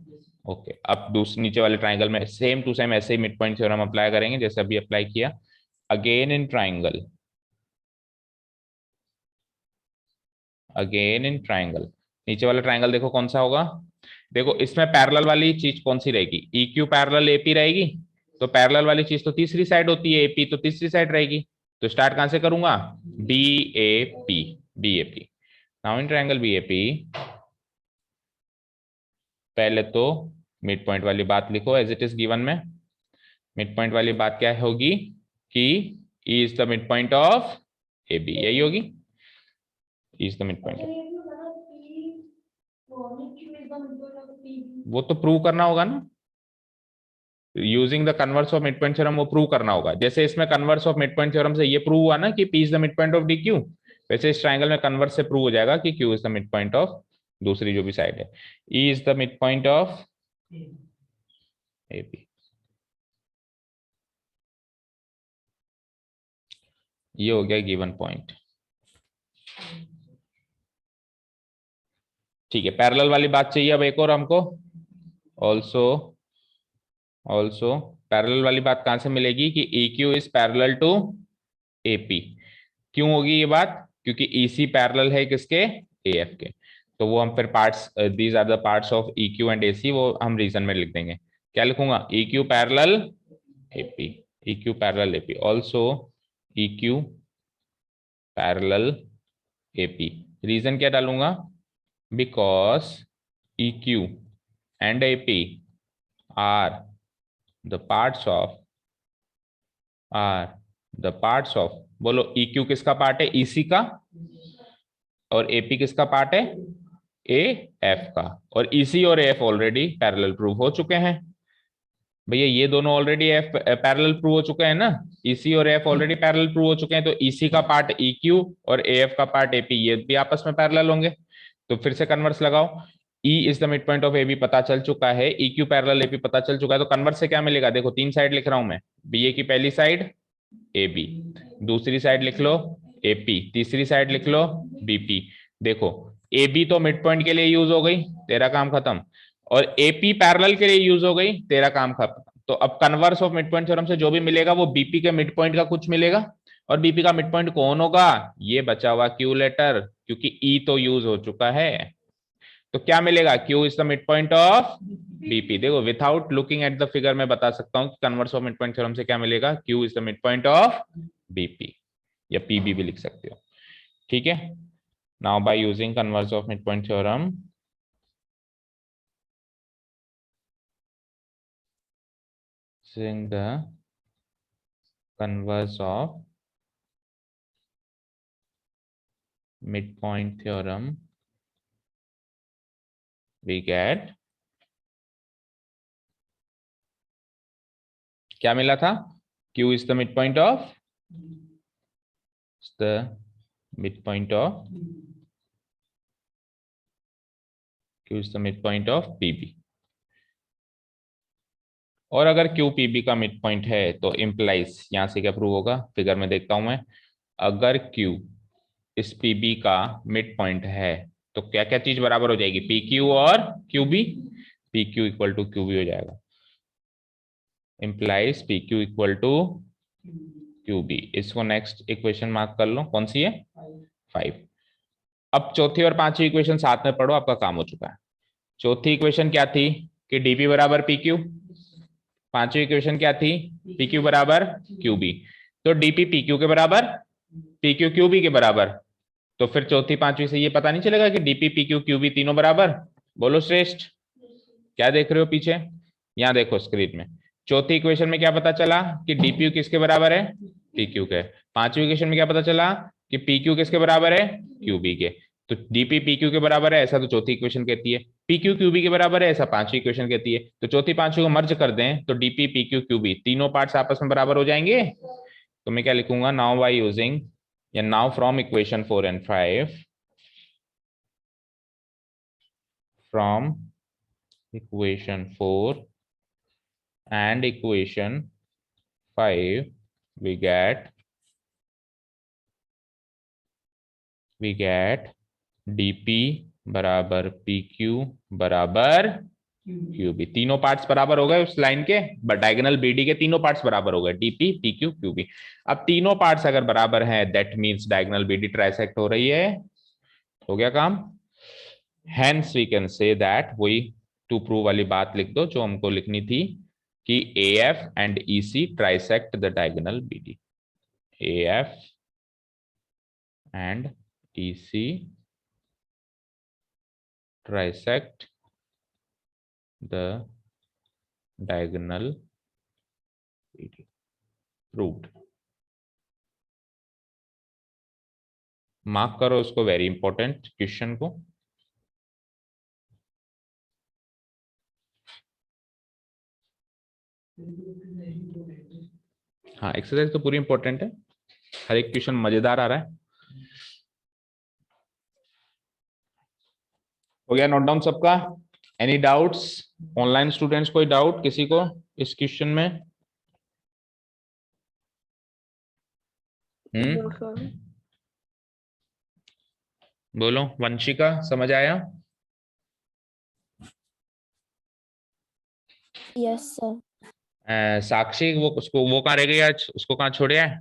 ओके, अब दूसरे नीचे वाले ट्राइंगल में सेम टू सेम ऐसे ही मिड पॉइंट थ्योरम अप्लाई करेंगे जैसे अभी अप्लाई किया। Again in triangle, again in triangle, नीचे वाला ट्राइंगल देखो कौन सा होगा। देखो इसमें पैरेलल वाली चीज कौन सी रहेगी? EQ पैरेलल AP रहेगी। तो पैरेलल वाली चीज तो तीसरी साइड होती है, AP तो तीसरी साइड रहेगी। तो स्टार्ट कहां से करूंगा? BAP, BAP। Now in triangle BAP, पहले तो मिड पॉइंट वाली बात लिखो एज इट इज गिवन में। मिड पॉइंट वाली बात क्या होगी कि E is the mid point of AB, यही होगी। E is the mid point, वो तो प्रूव करना होगा ना, using the converse of mid point theorem, वो प्रूव करना होगा। जैसे इसमें converse of mid point theorem से ये प्रूव हुआ ना कि P is the mid point of DQ, वैसे इस ट्राइंगल में कन्वर्स से प्रूव हो जाएगा कि Q is the mid point of दूसरी जो भी साइड है। E is the mid point of AB। ये हो गया गिवन पॉइंट, ठीक है। पैरेलल वाली बात चाहिए अब एक और हमको, ऑल्सो ऑल्सो पैरेलल वाली बात कहां से मिलेगी कि EQ is parallel to AP। क्यों होगी ये बात? क्योंकि EC पैरेलल है किसके? AF के। तो वो हम फिर parts, these are the parts of EQ and AC, वो हम रीजन में लिख देंगे। क्या लिखूंगा? EQ parallel AP, EQ parallel AP, also EQ parallel AP। Reason क्या डालूंगा? Because EQ and AP are the parts of बोलो EQ किसका पार्ट है? EC का। और AP किसका पार्ट है? AF का। और EC और AF ऑलरेडी पैरेलल प्रूव हो चुके हैं भैया, ये दोनों ऑलरेडी F पैरेलल प्रूव हो चुके हैं ना, EC और AF ऑलरेडी पैरेलल प्रूव हो चुके हैं। तो EC का पार्ट EQ और AF का पार्ट AP, ये भी आपस में पैरेलल होंगे। तो फिर से कन्वर्स लगाओ, E is the mid point of AB पता चल चुका है, EQ पैरेलल AP पता चल चुका है। तो कन्वर्स से क्या मिलेगा? देखो तीन साइड लिख रहा हूं मैं, BA की पहली साइड AB, दूसरी साइड लिख लो AP, तीसरी साइड लिख लो BP। देखो AB तो मिड पॉइंट के लिए यूज हो गई, तेरा काम खत्म। और AP पैरेलल के लिए यूज हो गई, तेरा काम खत्म। तो अब converse of mid point theorem से जो भी मिलेगा वो BP के मिड पॉइंट का कुछ मिलेगा। और BP का मिड पॉइंट कौन होगा? ये बचा हुआ Q लेटर, क्योंकि E तो यूज हो चुका है। तो क्या मिलेगा? Q is the mid point of BP। देखो without looking at the figure मैं बता सकता हूं कि converse of mid point theorem से क्या मिलेगा? Q is the mid point of BP, या PB भी लिख सकते हो। ठीक है, now by using converse of mid point theorem, using the converse of midpoint theorem, we get क्या मिला था? Q is the midpoint of PB। और अगर Q PB का मिड पॉइंट है तो इम्प्लाइज, यहां से क्या प्रूव होगा? फिगर में देखता हूं मैं, अगर Q इस PB का मिड पॉइंट है तो क्या क्या चीज बराबर हो जाएगी? PQ और QB, PQ equal to QB हो जाएगा। Implies PQ equal to QB। इसको नेक्स्ट इक्वेशन मार्क कर लो, कौन सी है? 5। अब चौथी और पांचवी इक्वेशन साथ में पढ़ो, आपका काम हो चुका है। चौथी इक्वेशन क्या थी? कि DP बराबर PQ। पांचवी इक्वेशन क्या थी? PQ बराबर QB। तो DP PQ के बराबर, PQ QB के बराबर। तो फिर चौथी पांचवी से ये पता नहीं चलेगा कि DP PQ QB तीनों बराबर? बोलो श्रेष्ठ, क्या देख रहे हो पीछे? यहां देखो स्क्रीन में। चौथी इक्वेशन में क्या पता चला? कि DPU किसके बराबर है? PQ के। पांचवी इक्वेशन में क्या पता चला? कि PQ किसके बराबर है? QB के। तो DP PQ के बराबर है, ऐसा तो चौथी इक्वेशन कहती है। PQ QB के बराबर है, ऐसा पांचवी इक्वेशन कहती है। तो चौथी पांचवी को मर्ज कर दें तो DP PQ QB तीनों पार्ट्स आपस में बराबर हो जाएंगे। तो मैं क्या लिखूंगा? नाउ बाय यूजिंग, या now from equation 4 and 5, from equation 4 and equation 5 we get DP बराबर PQ बराबर QB। तीनों पार्ट्स बराबर हो गए उस लाइन के, डायगोनल BD के तीनों पार्ट्स बराबर हो गए, DP PQ QB। अब तीनों पार्ट्स अगर बराबर हैं, that means diagonal BD trisect हो रही है। हो गया काम। Hence we can say that, वही टू प्रूव वाली बात लिख दो जो हमको लिखनी थी, कि AF and EC trisect the diagonal BD। AF and EC trisect the diagonal BD। Proved। Mark करो उसको, वेरी इंपॉर्टेंट क्वेश्चन को। हाँ, एक्सरसाइज तो पूरी इंपॉर्टेंट है, हर एक क्वेश्चन मजेदार आ रहा है। हो गया नोट डाउन सबका? Any doubts? ऑनलाइन स्टूडेंट्स कोई डाउट किसी को इस क्वेश्चन में? No, sir. बोलो वंशिका, समझ आया? Yes sir. साक्षी वो कहाँ रह गई आज, उसको कहाँ छोड़े है,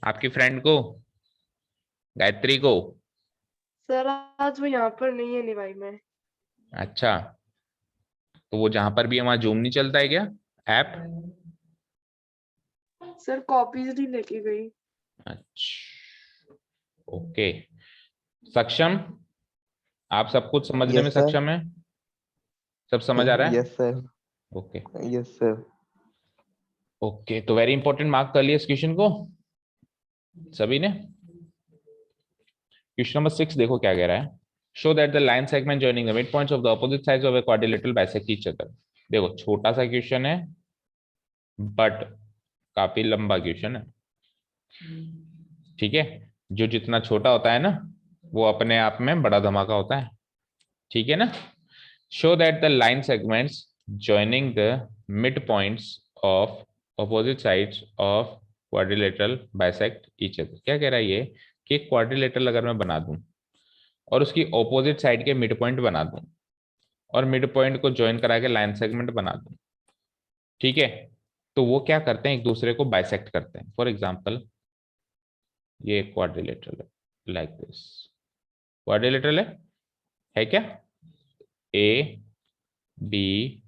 आपकी फ्रेंड को, गायत्री को? सर आज वो यहाँ पर नहीं है निभाई में। अच्छा, तो वो जहां पर भी है वहां जूम नहीं चलता है क्या ऐप? सर कॉपीज नहीं लेके गई। अच्छा, ओके। सक्षम, आप सब कुछ समझने में यस सर। सक्षम है? सब समझ आ रहा है? Yes sir. Okay yes sir. Okay, तो वेरी इंपॉर्टेंट, मार्क कर लिया इस क्वेश्चन को सभी ने। क्वेश्चन नंबर 6 देखो क्या कह रहा है। Show that the line segment joining the mid points of the opposite sides of a quadrilateral bisect each other. देखो छोटा सा क्वेश्चन है बट काफी लंबा क्वेश्चन है, ठीक है। जो जितना छोटा होता है ना वो अपने आप में बड़ा धमाका होता है, ठीक है ना। Show that the line segments joining the mid points of opposite sides of quadrilateral bisect each other. क्या कह रहा है ये कि क्वाड्रिलेटरल अगर मैं बना दूं और उसकी ऑपोजिट साइड के मिड पॉइंट बना दूं और मिड पॉइंट को ज्वाइन करा के लाइन सेगमेंट बना दूं, ठीक है, तो वो क्या करते हैं, एक दूसरे को बाइसेक्ट करते हैं। फॉर एग्जाम्पल ये क्वाड्रिलेटरल है, लाइक दिस क्वाड्रिलेटरल है क्या? A B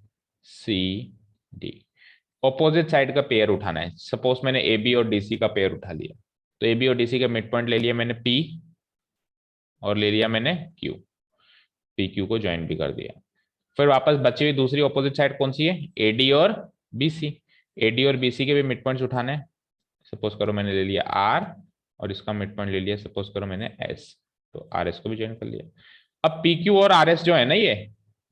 C D, opposite side का पेयर उठाना है। सपोज मैंने ए बी और डी सी का पेयर उठा लिया, तो ए बी और डी सी का मिड पॉइंट ले लिया मैंने पी और ले लिया मैंने क्यू, पी क्यू को ज्वाइन भी कर दिया। फिर वापस बची हुई दूसरी ऑपोजिट साइड कौन सी है, ए डी और बी सी। ए डी और बी सी के भी मिड पॉइंट्स उठाने हैं। सपोज करो मैंने ले लिया आर और इसका मिड पॉइंट ले लिया सपोज करो मैंने एस, तो आर एस को भी ज्वाइन कर लिया। अब पी क्यू और आर एस जो है ना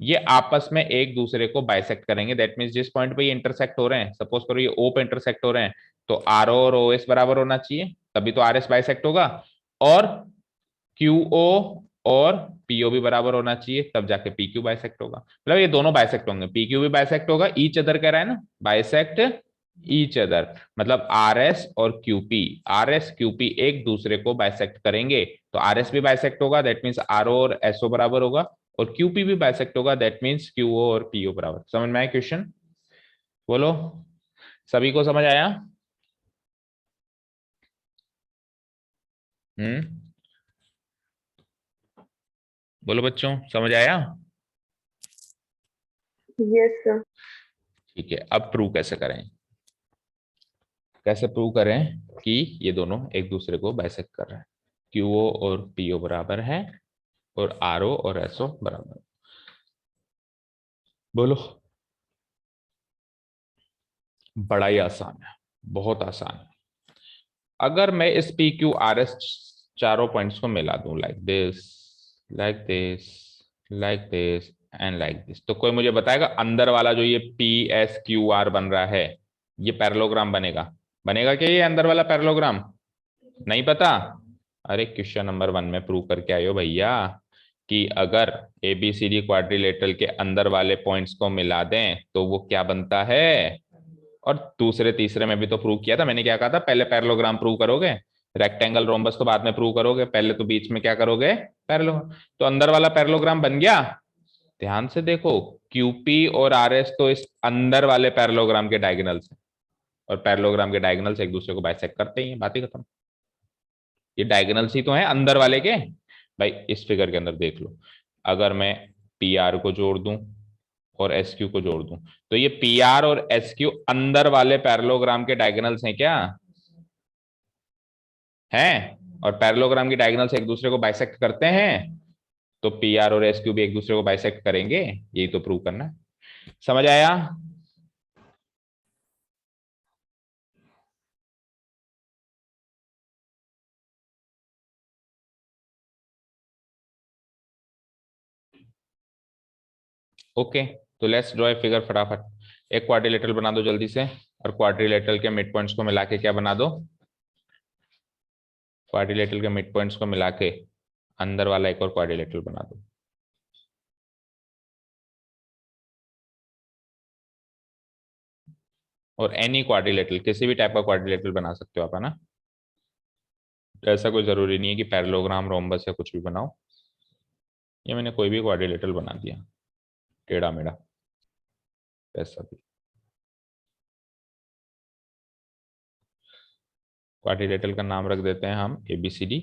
ये आपस में एक दूसरे को बाइसेक्ट करेंगे। दैट मीन्स जिस पॉइंट पे ये इंटरसेक्ट हो रहे हैं, सपोज करो ये ओ पे इंटरसेक्ट हो रहे हैं, तो आर ओ और ओ एस बराबर होना चाहिए, तभी तो आर एस बाइसेक्ट होगा। और क्यू ओ और पीओ भी बराबर होना चाहिए, तब जाके पी क्यू बाइसेक्ट होगा। मतलब ये दोनों बाइसेक्ट होंगे, पी क्यू भी बाइसेक्ट होगा, ईच अदर कह रहा है ना, बाइसेक्ट ईच अदर, मतलब आर एस और क्यूपी, आर एस क्यूपी एक दूसरे को बाइसेक्ट करेंगे, तो आर एस भी बाइसेक्ट होगा, दैट मीन्स आर ओ और एसओ बराबर होगा, और क्यूपी भी बाइसेक्ट होगा, दैट मीन्स क्यूओ और पीओ बराबर। समझ में आया क्वेश्चन? बोलो, सभी को समझ आया? बोलो बच्चों, समझ आया? Yes sir. ठीक है, अब प्रूव कैसे करें, कैसे प्रूव करें कि ये दोनों एक दूसरे को बाइसेक्ट कर रहे हैं। क्यूओ और पीओ बराबर है और आरओ और एसओ बराबर। बोलो, बड़ा ही आसान है, बहुत आसान है। अगर मैं इस पी क्यू आर एस चारों पॉइंट्स को मिला दूं, like this, like this, like this and like this, तो कोई मुझे बताएगा अंदर वाला जो ये पी एस क्यू आर बन रहा है ये पैरेललोग्राम बनेगा? बनेगा क्या ये अंदर वाला पैरेललोग्राम? नहीं पता? अरे क्वेश्चन नंबर 1 में प्रूव करके आयो भैया कि अगर A B C D quadrilateral के अंदर वाले पॉइंट्स को मिला दें तो वो क्या बनता है। और दूसरे तीसरे में भी तो प्रूव किया था मैंने, क्या कहा था, पहले पैरेललोग्राम प्रूव करोगे, रेक्टेंगल रोम्बस तो बाद में प्रूव करोगे, पहले तो बीच में क्या करोगे, पैरेललोग्राम। तो अंदर वाला पैरेललोग्राम बन गया। ध्यान से देखो, क्यूपी और आर एस तो इस अंदर वाले पैरेललोग्राम के डायगोनल्स हैं, और पैरेललोग्राम के डायगोनल्स एक दूसरे को बाइसेक्ट करते ही हैं, बात ही खत्म। ये डायगोनल्स ही तो हैं अंदर वाले के। भाई इस फिगर के अंदर देख लो, अगर मैं पी आर को जोड़ दूं और एस क्यू को जोड़ दूं, तो ये पी आर और एस क्यू अंदर वाले पैरेललोग्राम के डायगोनल्स हैं क्या? हैं। और पैरेललोग्राम की डायगोनल्स एक दूसरे को बाइसेक्ट करते हैं, तो पी आर और एस क्यू भी एक दूसरे को बाइसेक्ट करेंगे, यही तो प्रूव करना है। समझ आया? ओके, तो लेट्स ड्रॉ ए फिगर फटाफट। एक क्वाड्रिलेटरल बना दो जल्दी से, और क्वाड्रिलेटरल के मिड पॉइंट्स को मिला के क्या बना दो, क्वाड्रिलेटरल के मिड पॉइंट्स को मिला के अंदर वाला एक और क्वाड्रिलेटरल बना दो। और एनी क्वाड्रिलेटरल, किसी भी टाइप का क्वाड्रिलेटरल बना सकते हो आप, है ना। ऐसा कोई जरूरी नहीं है कि पैरेललोग्राम, रोम्बस या कुछ भी बनाओ। ये मैंने कोई भी क्वाड्रिलेटरल बना दिया, टेढ़ा मेढ़ा, ऐसा भी। क्वाड्रिलेटरल का नाम रख देते हैं हम ABCD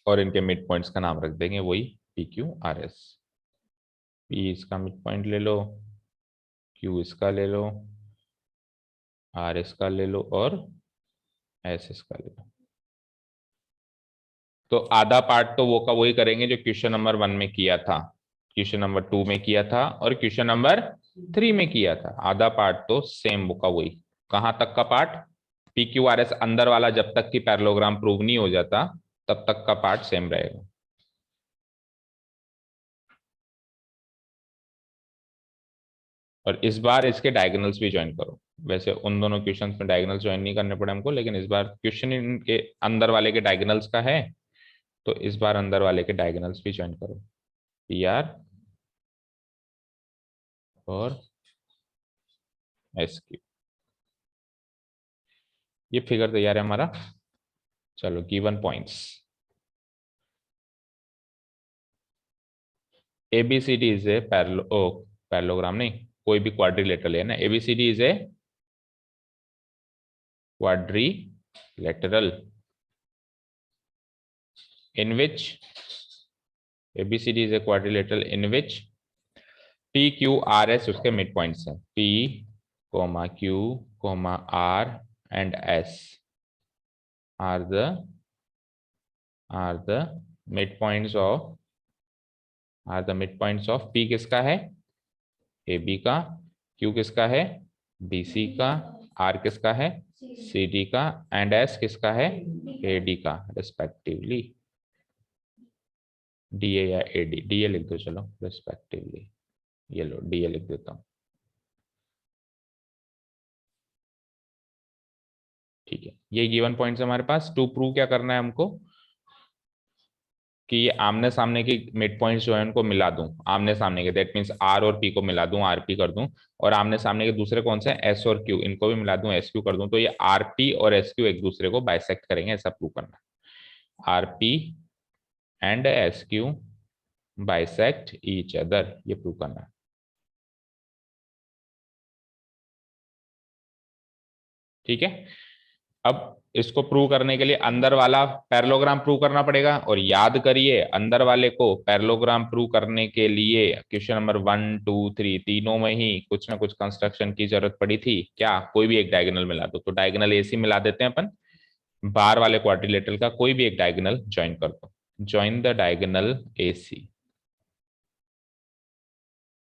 और इनके मिड पॉइंट्स का नाम रख देंगे वही PQRS। P इसका मिड पॉइंट ले लो, Q इसका ले लो, R इसका ले लो और S इसका ले लो। तो आधा पार्ट तो वो का वही करेंगे जो क्वेश्चन नंबर 1 में किया था, क्वेश्चन नंबर 2 में किया था और क्वेश्चन नंबर 3 में किया था। आधा पार्ट तो सेम वो का वही। कहां तक का पार्ट? PQRS अंदर वाला जब तक कि पैरेललोग्राम प्रूव नहीं हो जाता तब तक का पार्ट सेम रहेगा। और इस बार इसके डायगोनल्स भी ज्वाइन करो। वैसे उन दोनों क्वेश्चंस में डायगोनल्स ज्वाइन नहीं करने पड़े हमको, लेकिन इस बार क्वेश्चन इनके अंदर वाले के डायगोनल्स का है तो इस बार अंदर वाले के डायगोनल्स भी ज्वाइन करो, PR और SQ। ये फिगर तैयार है हमारा। चलो given points, ABCD is a parallelogram नहीं, कोई भी क्वाड्रिलेटरल है ना। ABCD is a quadrilateral in which ABCD is a quadrilateral in which PQRS उसके मिड पॉइंट्स हैं, P, Q, R and S are the midpoints of P किसका है? AB का, Q किसका है? BC का, R किसका है? CD का एंड S किसका है? AD का रिस्पेक्टिवली। DA या AD, DA लिख दो चलो रिस्पेक्टिवली, ये लो DA लिख देता हूं, ठीक है। ये गिवन पॉइंट्स हमारे पास। टू प्रूव क्या करना है हमको कि ये आमने सामने के मिड पॉइंट्स जो है उनको मिला दूं, आमने सामने के, दैट मींस R और P को मिला दूं, RP कर दूं, और आमने सामने के दूसरे कौन से हैं? S और Q, इनको भी मिला दूं, SQ कर दूं। तो ये RP और SQ एक दूसरे को बाइसेक्ट करेंगे, ऐसा प्रूव करना है। RP and SQ bisect each other, ये प्रूव करना है। ठीक है। अब इसको प्रूव करने के लिए अंदर वाला पैरेललोग्राम प्रूव करना पड़ेगा, और याद करिए अंदर वाले को पैरेललोग्राम प्रूव करने के लिए क्वेश्चन नंबर 1, 2, 3 तीनों में ही कुछ ना कुछ कंस्ट्रक्शन की जरूरत पड़ी थी। क्या? कोई भी एक डायगोनल मिला दो। तो डायगोनल AC मिला देते हैं अपन, बाहर वाले क्वाड्रिलेटरल का कोई भी एक डायगोनल ज्वाइन कर दो। Join the diagonal AC,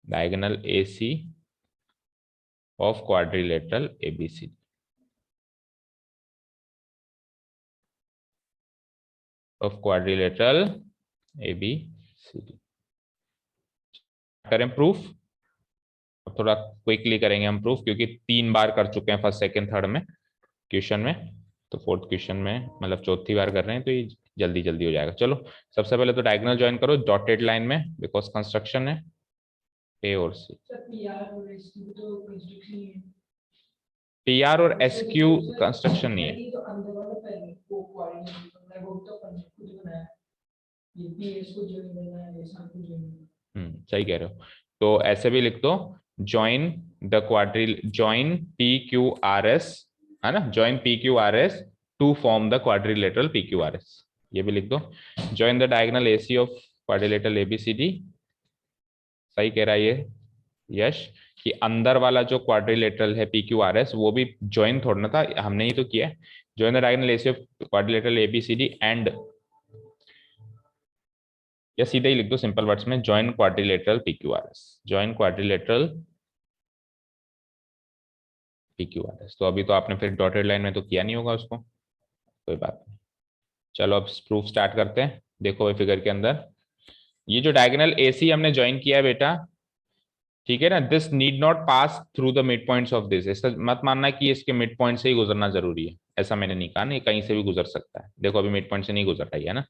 diagonal AC of quadrilateral ABCD। of quadrilateral ABCD। करें प्रूफ। अब थोड़ा क्विकली करेंगे हम प्रूफ, क्योंकि 3 बार कर चुके हैं, फर्स्ट, सेकंड, थर्ड में क्वेश्चन में, तो फोर्थ क्वेश्चन में मतलब चौथी बार कर रहे हैं, तो ये जल्दी जल्दी हो जाएगा। चलो सबसे पहले तो डायगोनल ज्वाइन करो डॉटेड लाइन में, बिकॉज कंस्ट्रक्शन है A और C। PR और SQ कंस्ट्रक्शन नहीं है। सही कह रहे हो। तो ऐसे भी लिख दो, ज्वाइन PQRS, है ना, join PQRS to form the quadrilateral PQRS, ये भी लिख दो। Join the diagonal AC of quadrilateral ABCD। सही कह रहा है ये यश, कि अंदर वाला जो क्वाड्रिलेटरल है PQRS वो भी ज्वाइन थोड़ा ना था, हमने ही तो किया है। Join the diagonal AC of quadrilateral ABCD and, या सीधे ही लिख दो सिंपल वर्ड्स में, join quadrilateral PQRS, join quadrilateral PQRS। तो अभी तो आपने फिर डॉटेड लाइन में तो किया नहीं होगा उसको, कोई बात नहीं। चलो अब प्रूफ स्टार्ट करते हैं। देखो फिगर के अंदर ये जो डायगोनल AC हमने ज्वाइन किया है बेटा, ठीक है ना, this need not pass through the mid points of this. ऐसा मत मानना कि इसके मिड पॉइंट से ही गुजरना जरूरी है, ऐसा मैंने नहीं कहा, नहीं कहीं से भी गुजर सकता है। देखो अभी मिड पॉइंट से नहीं गुजर रही है ना,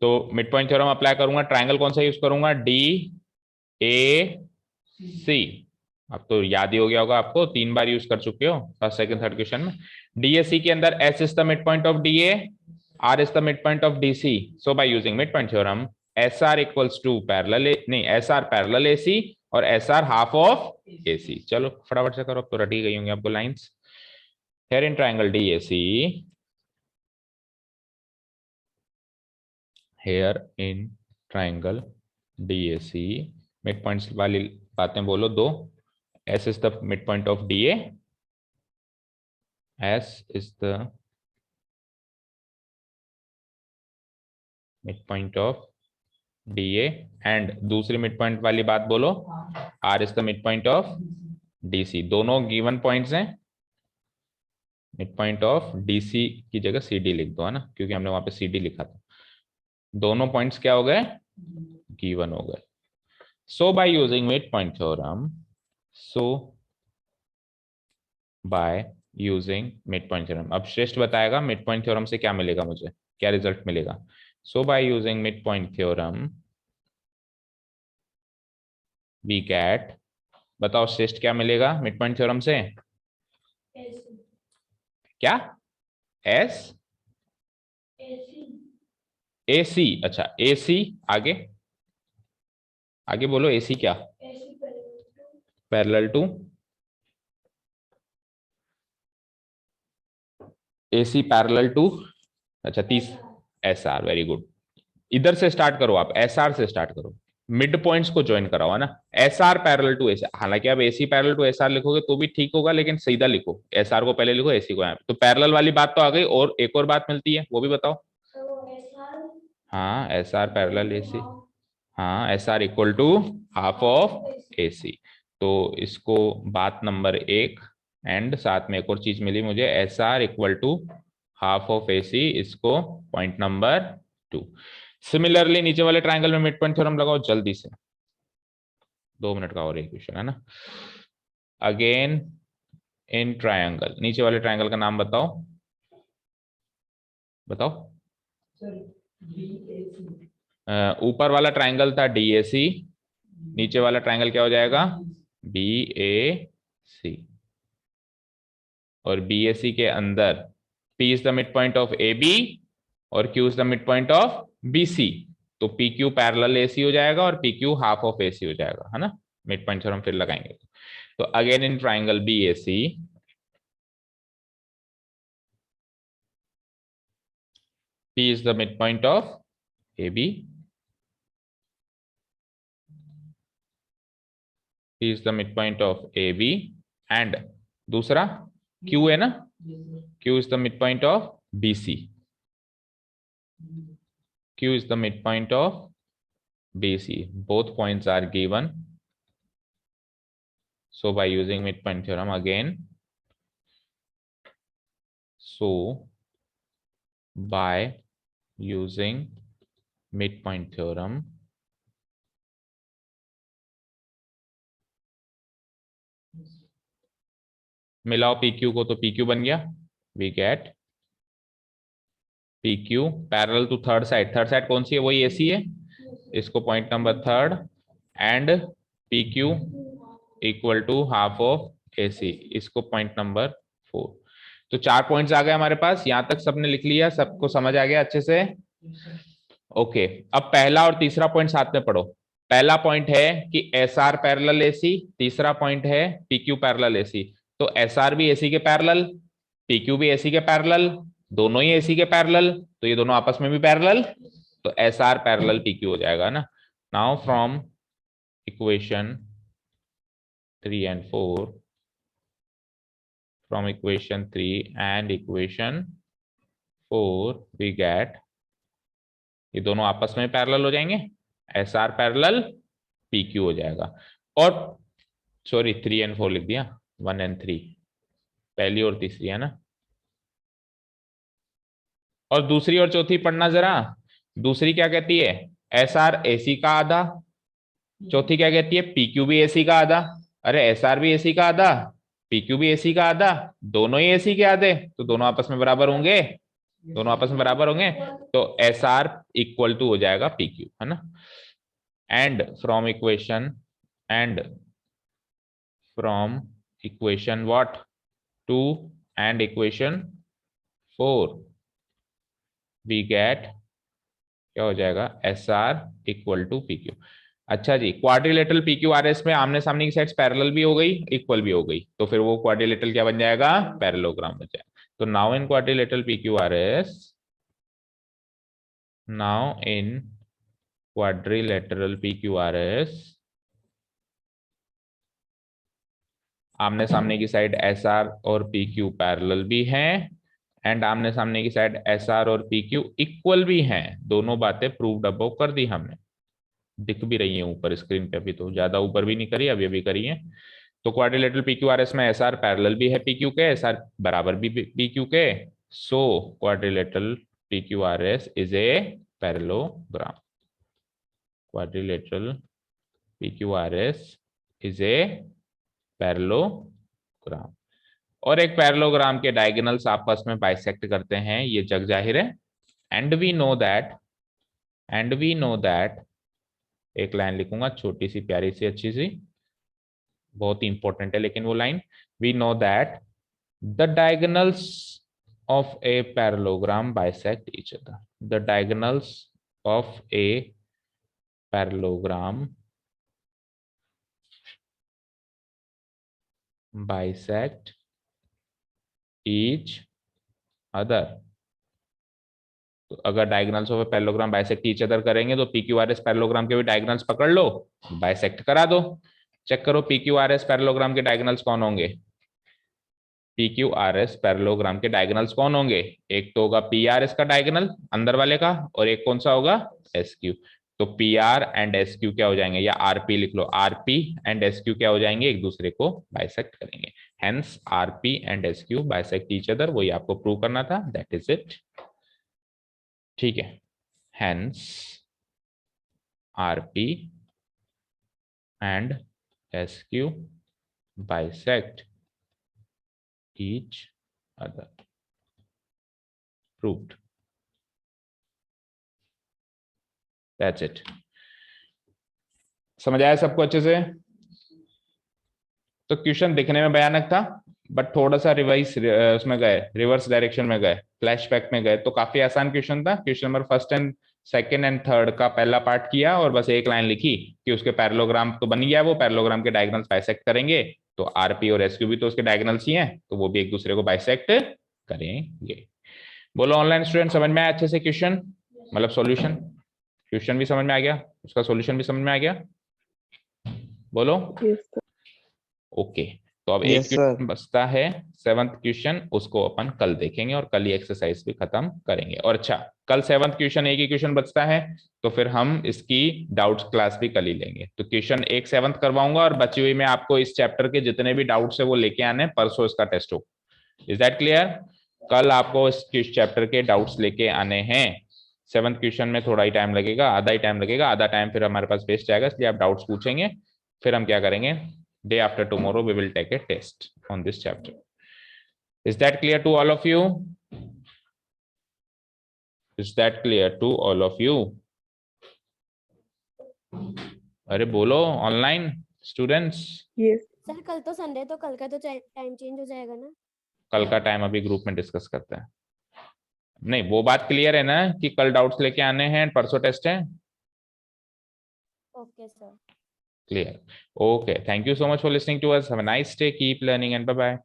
तो मिड पॉइंट थ्योरम अप्लाई करूंगा। ट्रायंगल कौन सा यूज करूंगा? DAC। अब तो याद ही हो गया होगा आपको, 3 बार यूज कर चुके हो फर्स्ट, सेकंड, थर्ड क्वेश्चन में। DAC के अंदर S is the mid point of DA, R is the mid point of DC। So by using mid point theorem SR equals to parallel, नहीं SR पैरेलल AC और SR half of AC। चलो फटाफट से करो, अब तो रटी गई होंगी आपको lines. here in triangle DAC, here in triangle DAC, midpoints वाली बातें बोलो दो. S is the midpoint of DA. S is the midpoint of DA and दूसरी midpoint वाली बात बोलो R is the midpoint of DC. दोनों given points हैं. midpoint of DC की जगह CD लिख दो, है ना, क्योंकि हमने वहां पे CD लिखा था. दोनों पॉइंट्स क्या हो गए? गिवन हो गए. So by using midpoint theorem, अब श्रेष्ठ बताएगा midpoint theorem से क्या मिलेगा, मुझे क्या रिजल्ट मिलेगा. So by using midpoint theorem we get, बताओ श्रेष्ठ क्या मिलेगा midpoint theorem से? क्या? S AC. अच्छा AC, आगे आगे बोलो. AC क्या? Parallel to AC parallel to. अच्छा 30 SR. Very good. इधर से स्टार्ट करो, आप SR से स्टार्ट करो, मिड पॉइंट्स को ज्वाइन कराओ, है ना. SR parallel to AC. हालांकि आप AC पैरेलल टू SR लिखोगे तो भी ठीक होगा, लेकिन सीधा लिखो. SR को पहले लिखो, AC को यहाँ. तो पैरेलल वाली बात तो आ गई, और एक और बात मिलती है, वो भी बताओ. हाँ, SR पैरेलल AC. हाँ, SR equal to half of AC. तो इसको बात नंबर 1, एंड साथ में एक और चीज मिली मुझे, SR equal to half of AC. इसको पॉइंट नंबर 2. सिमिलरली नीचे वाले ट्रायंगल में मिड पॉइंट थ्योरम लगाओ जल्दी से. 2 मिनट का और एक क्वेश्चन, है ना. अगेन इन ट्रायंगल, नीचे वाले ट्रायंगल का नाम बताओ. बताओ. ऊपर वाला ट्रायंगल था DAC, नीचे वाला ट्रायंगल क्या हो जाएगा? BAC. और BAC के अंदर P is the mid point of AB और Q is the mid point of BC. तो PQ पैरेलल AC हो जाएगा और PQ हाफ ऑफ AC हो जाएगा, है ना. मिड पॉइंट थ्योरम फिर लगाएंगे. तो again in triangle BAC, P is the midpoint of AB. P is the midpoint of AB and दूसरा Q है ना, Q is the midpoint of BC. Q is the midpoint of BC. Both points are given. So by using midpoint theorem again, so by using midpoint theorem, मिलाओ PQ को, तो PQ बन गया. We get PQ parallel to third side. Third side कौन सी है? वही AC है. इसको point number 3 and PQ equal to half of AC. इसको पॉइंट नंबर 4. तो 4 पॉइंट्स आ गए हमारे पास. यहां तक सबने लिख लिया, सबको समझ आ गया अच्छे से? ओके. अब पहला और तीसरा पॉइंट साथ में पढ़ो. पहला पॉइंट है कि SR पैरेलल AC, तीसरा पॉइंट है PQ पैरेलल AC. तो SR भी AC के पैरेलल, PQ भी AC के पैरेलल, दोनों ही AC के पैरेलल, तो ये दोनों आपस में भी पैरेलल. तो SR पैरेलल PQ हो जाएगा ना. Now from equation 3 and 4, from equation 3 and equation 4 we get, ये दोनों आपस में पैरेलल हो जाएंगे. SR पैरेलल PQ हो जाएगा. और सॉरी 3 and 4 लिख दिया, 1 and 3, पहली और तीसरी, है ना. और दूसरी और चौथी पढ़ना जरा. दूसरी क्या कहती है? SR AC का आधा. चौथी क्या कहती है? PQ भी AC का आधा. अरे SR भी AC का आधा, PQ भी AC का आधा, दोनों ही AC के आधे, तो दोनों आपस में बराबर होंगे. दोनों आपस में बराबर होंगे, तो SR इक्वल टू हो जाएगा PQ, है ना. And from equation what 2 and equation 4 we get क्या हो जाएगा? SR equal to PQ. अच्छा जी, क्वाड्रिलेटरल PQRS में आमने सामने की साइड्स पैरेलल भी हो गई, इक्वल भी हो गई, तो फिर वो क्वाड्रिलेटरल क्या बन जाएगा? पैरेललोग्राम बन जाएगा। तो now in quadrilateral PQRS, now in quadrilateral PQRS, आमने सामने की साइड SR और PQ पैरेलल भी हैं, एंड आमने सामने की साइड SR और PQ इक्वल भी हैं। दोनों बातें प्रूव्ड अबव कर दी हमने, दिख भी रही है ऊपर स्क्रीन पे, अभी तो ज्यादा ऊपर भी नहीं करी, अभी अभी करी है। तो क्वाड्रिलेटरल PQRS में SR पैरेलल भी है PQ के, SR बराबर भी PQ के, so quadrilateral PQRS is a parallelogram. Quadrilateral PQRS is a parallelogram. और एक पैरेललोग्राम के डायगोनल्स आपस में बाइसेक्ट करते हैं, ये जग जाहिर है। एंड वी नो दैट, एक लाइन लिखूंगा छोटी सी प्यारी सी अच्छी सी, बहुत ही इंपॉर्टेंट है लेकिन वो line, we know that the diagonals of a parallelogram bisect each other. The diagonals of a parallelogram bisect each other. तो अगर diagonals of a parallelogram bisect each other करेंगे तो PQRS पैरेललोग्राम के भी डायगोनल्स पकड़ लो, बाइसेक्ट करा दो। Check करो PQRS पैरेललोग्राम के डायगोनल्स कौन होंगे? PQRS पैरेललोग्राम के डायगोनल्स कौन होंगे? एक तो होगा PRS का डायगोनल अंदर वाले का, और एक कौन सा होगा? SQ। तो PR एंड SQ क्या हो जाएंगे, या RP लिख लो, RP एंड SQ क्या हो जाएंगे? एक दूसरे को बाइसेक्ट करेंगे। Hence RP and SQ bisect each other, वही आपको प्रूव करना था, दैट इज इट। ठीक है, hence RP and SQ bisect each other, proved, that's it। समझ आया सबको अच्छे से? तो क्वेश्चन दिखने में भयानक था, बट थोड़ा सा रिवाइज उसमें गए, रिवर्स डायरेक्शन में गए, फ्लैशबैक में गए, तो काफी आसान क्वेश्चन था। Question number first and second and third का पहला पार्ट किया और बस एक लाइन लिखी कि उसके पैरेललोग्राम तो बन गया, वो पैरेललोग्राम के डायगोनल्स बाइसेक्ट करेंगे, तो RP और SQ भी तो उसके डायगोनल्स ही हैं, तो वो भी एक दूसरे को बाइसेक्ट करेंगे। बोलो ऑनलाइन स्टूडेंट, समझ में आया अच्छे से क्वेश्चन? मतलब सॉल्यूशन, क्वेश्चन भी समझ में आ गया, उसका सॉल्यूशन भी समझ में आ गया? बोलो ओके। तो अब एक क्वेश्चन बचता है, 7th क्वेश्चन, उसको अपन कल देखेंगे और कल ही एक्सरसाइज भी खत्म करेंगे। और अच्छा, कल 7th क्वेश्चन एक ही क्वेश्चन बचता है, तो फिर हम इसकी डाउट्स क्लास भी कल ही लेंगे। तो क्वेश्चन एक 7th करवाऊंगा और बची हुई में आपको इस चैप्टर के जितने भी डाउट्स है वो लेके आने, परसों इसका टेस्ट हो। Is that clear? कल आपको इस चैप्टर के डाउट्स लेके आने हैं। 7th क्वेश्चन में थोड़ा ही टाइम लगेगा, आधा ही टाइम लगेगा, आधा टाइम फिर हमारे पास वेस्ट जाएगा, इसलिए आप डाउट्स पूछेंगे, फिर हम क्या करेंगे, day after tomorrow we will take a test on this chapter. Is that clear to all of you? Is that clear to all of you? अरे बोलो ऑनलाइन स्टूडेंट्स। यस सर कल तो संडे, तो कल का तो टाइम चेंज हो जाएगा ना? कल का टाइम अभी ग्रुप में डिस्कस करते हैं। नहीं, वो बात क्लियर है ना कि कल डाउट्स लेके आने हैं, परसों टेस्ट है। Okay sir. Clear. Okay, thank you so much for listening to us. Have a nice day, keep learning, and bye bye.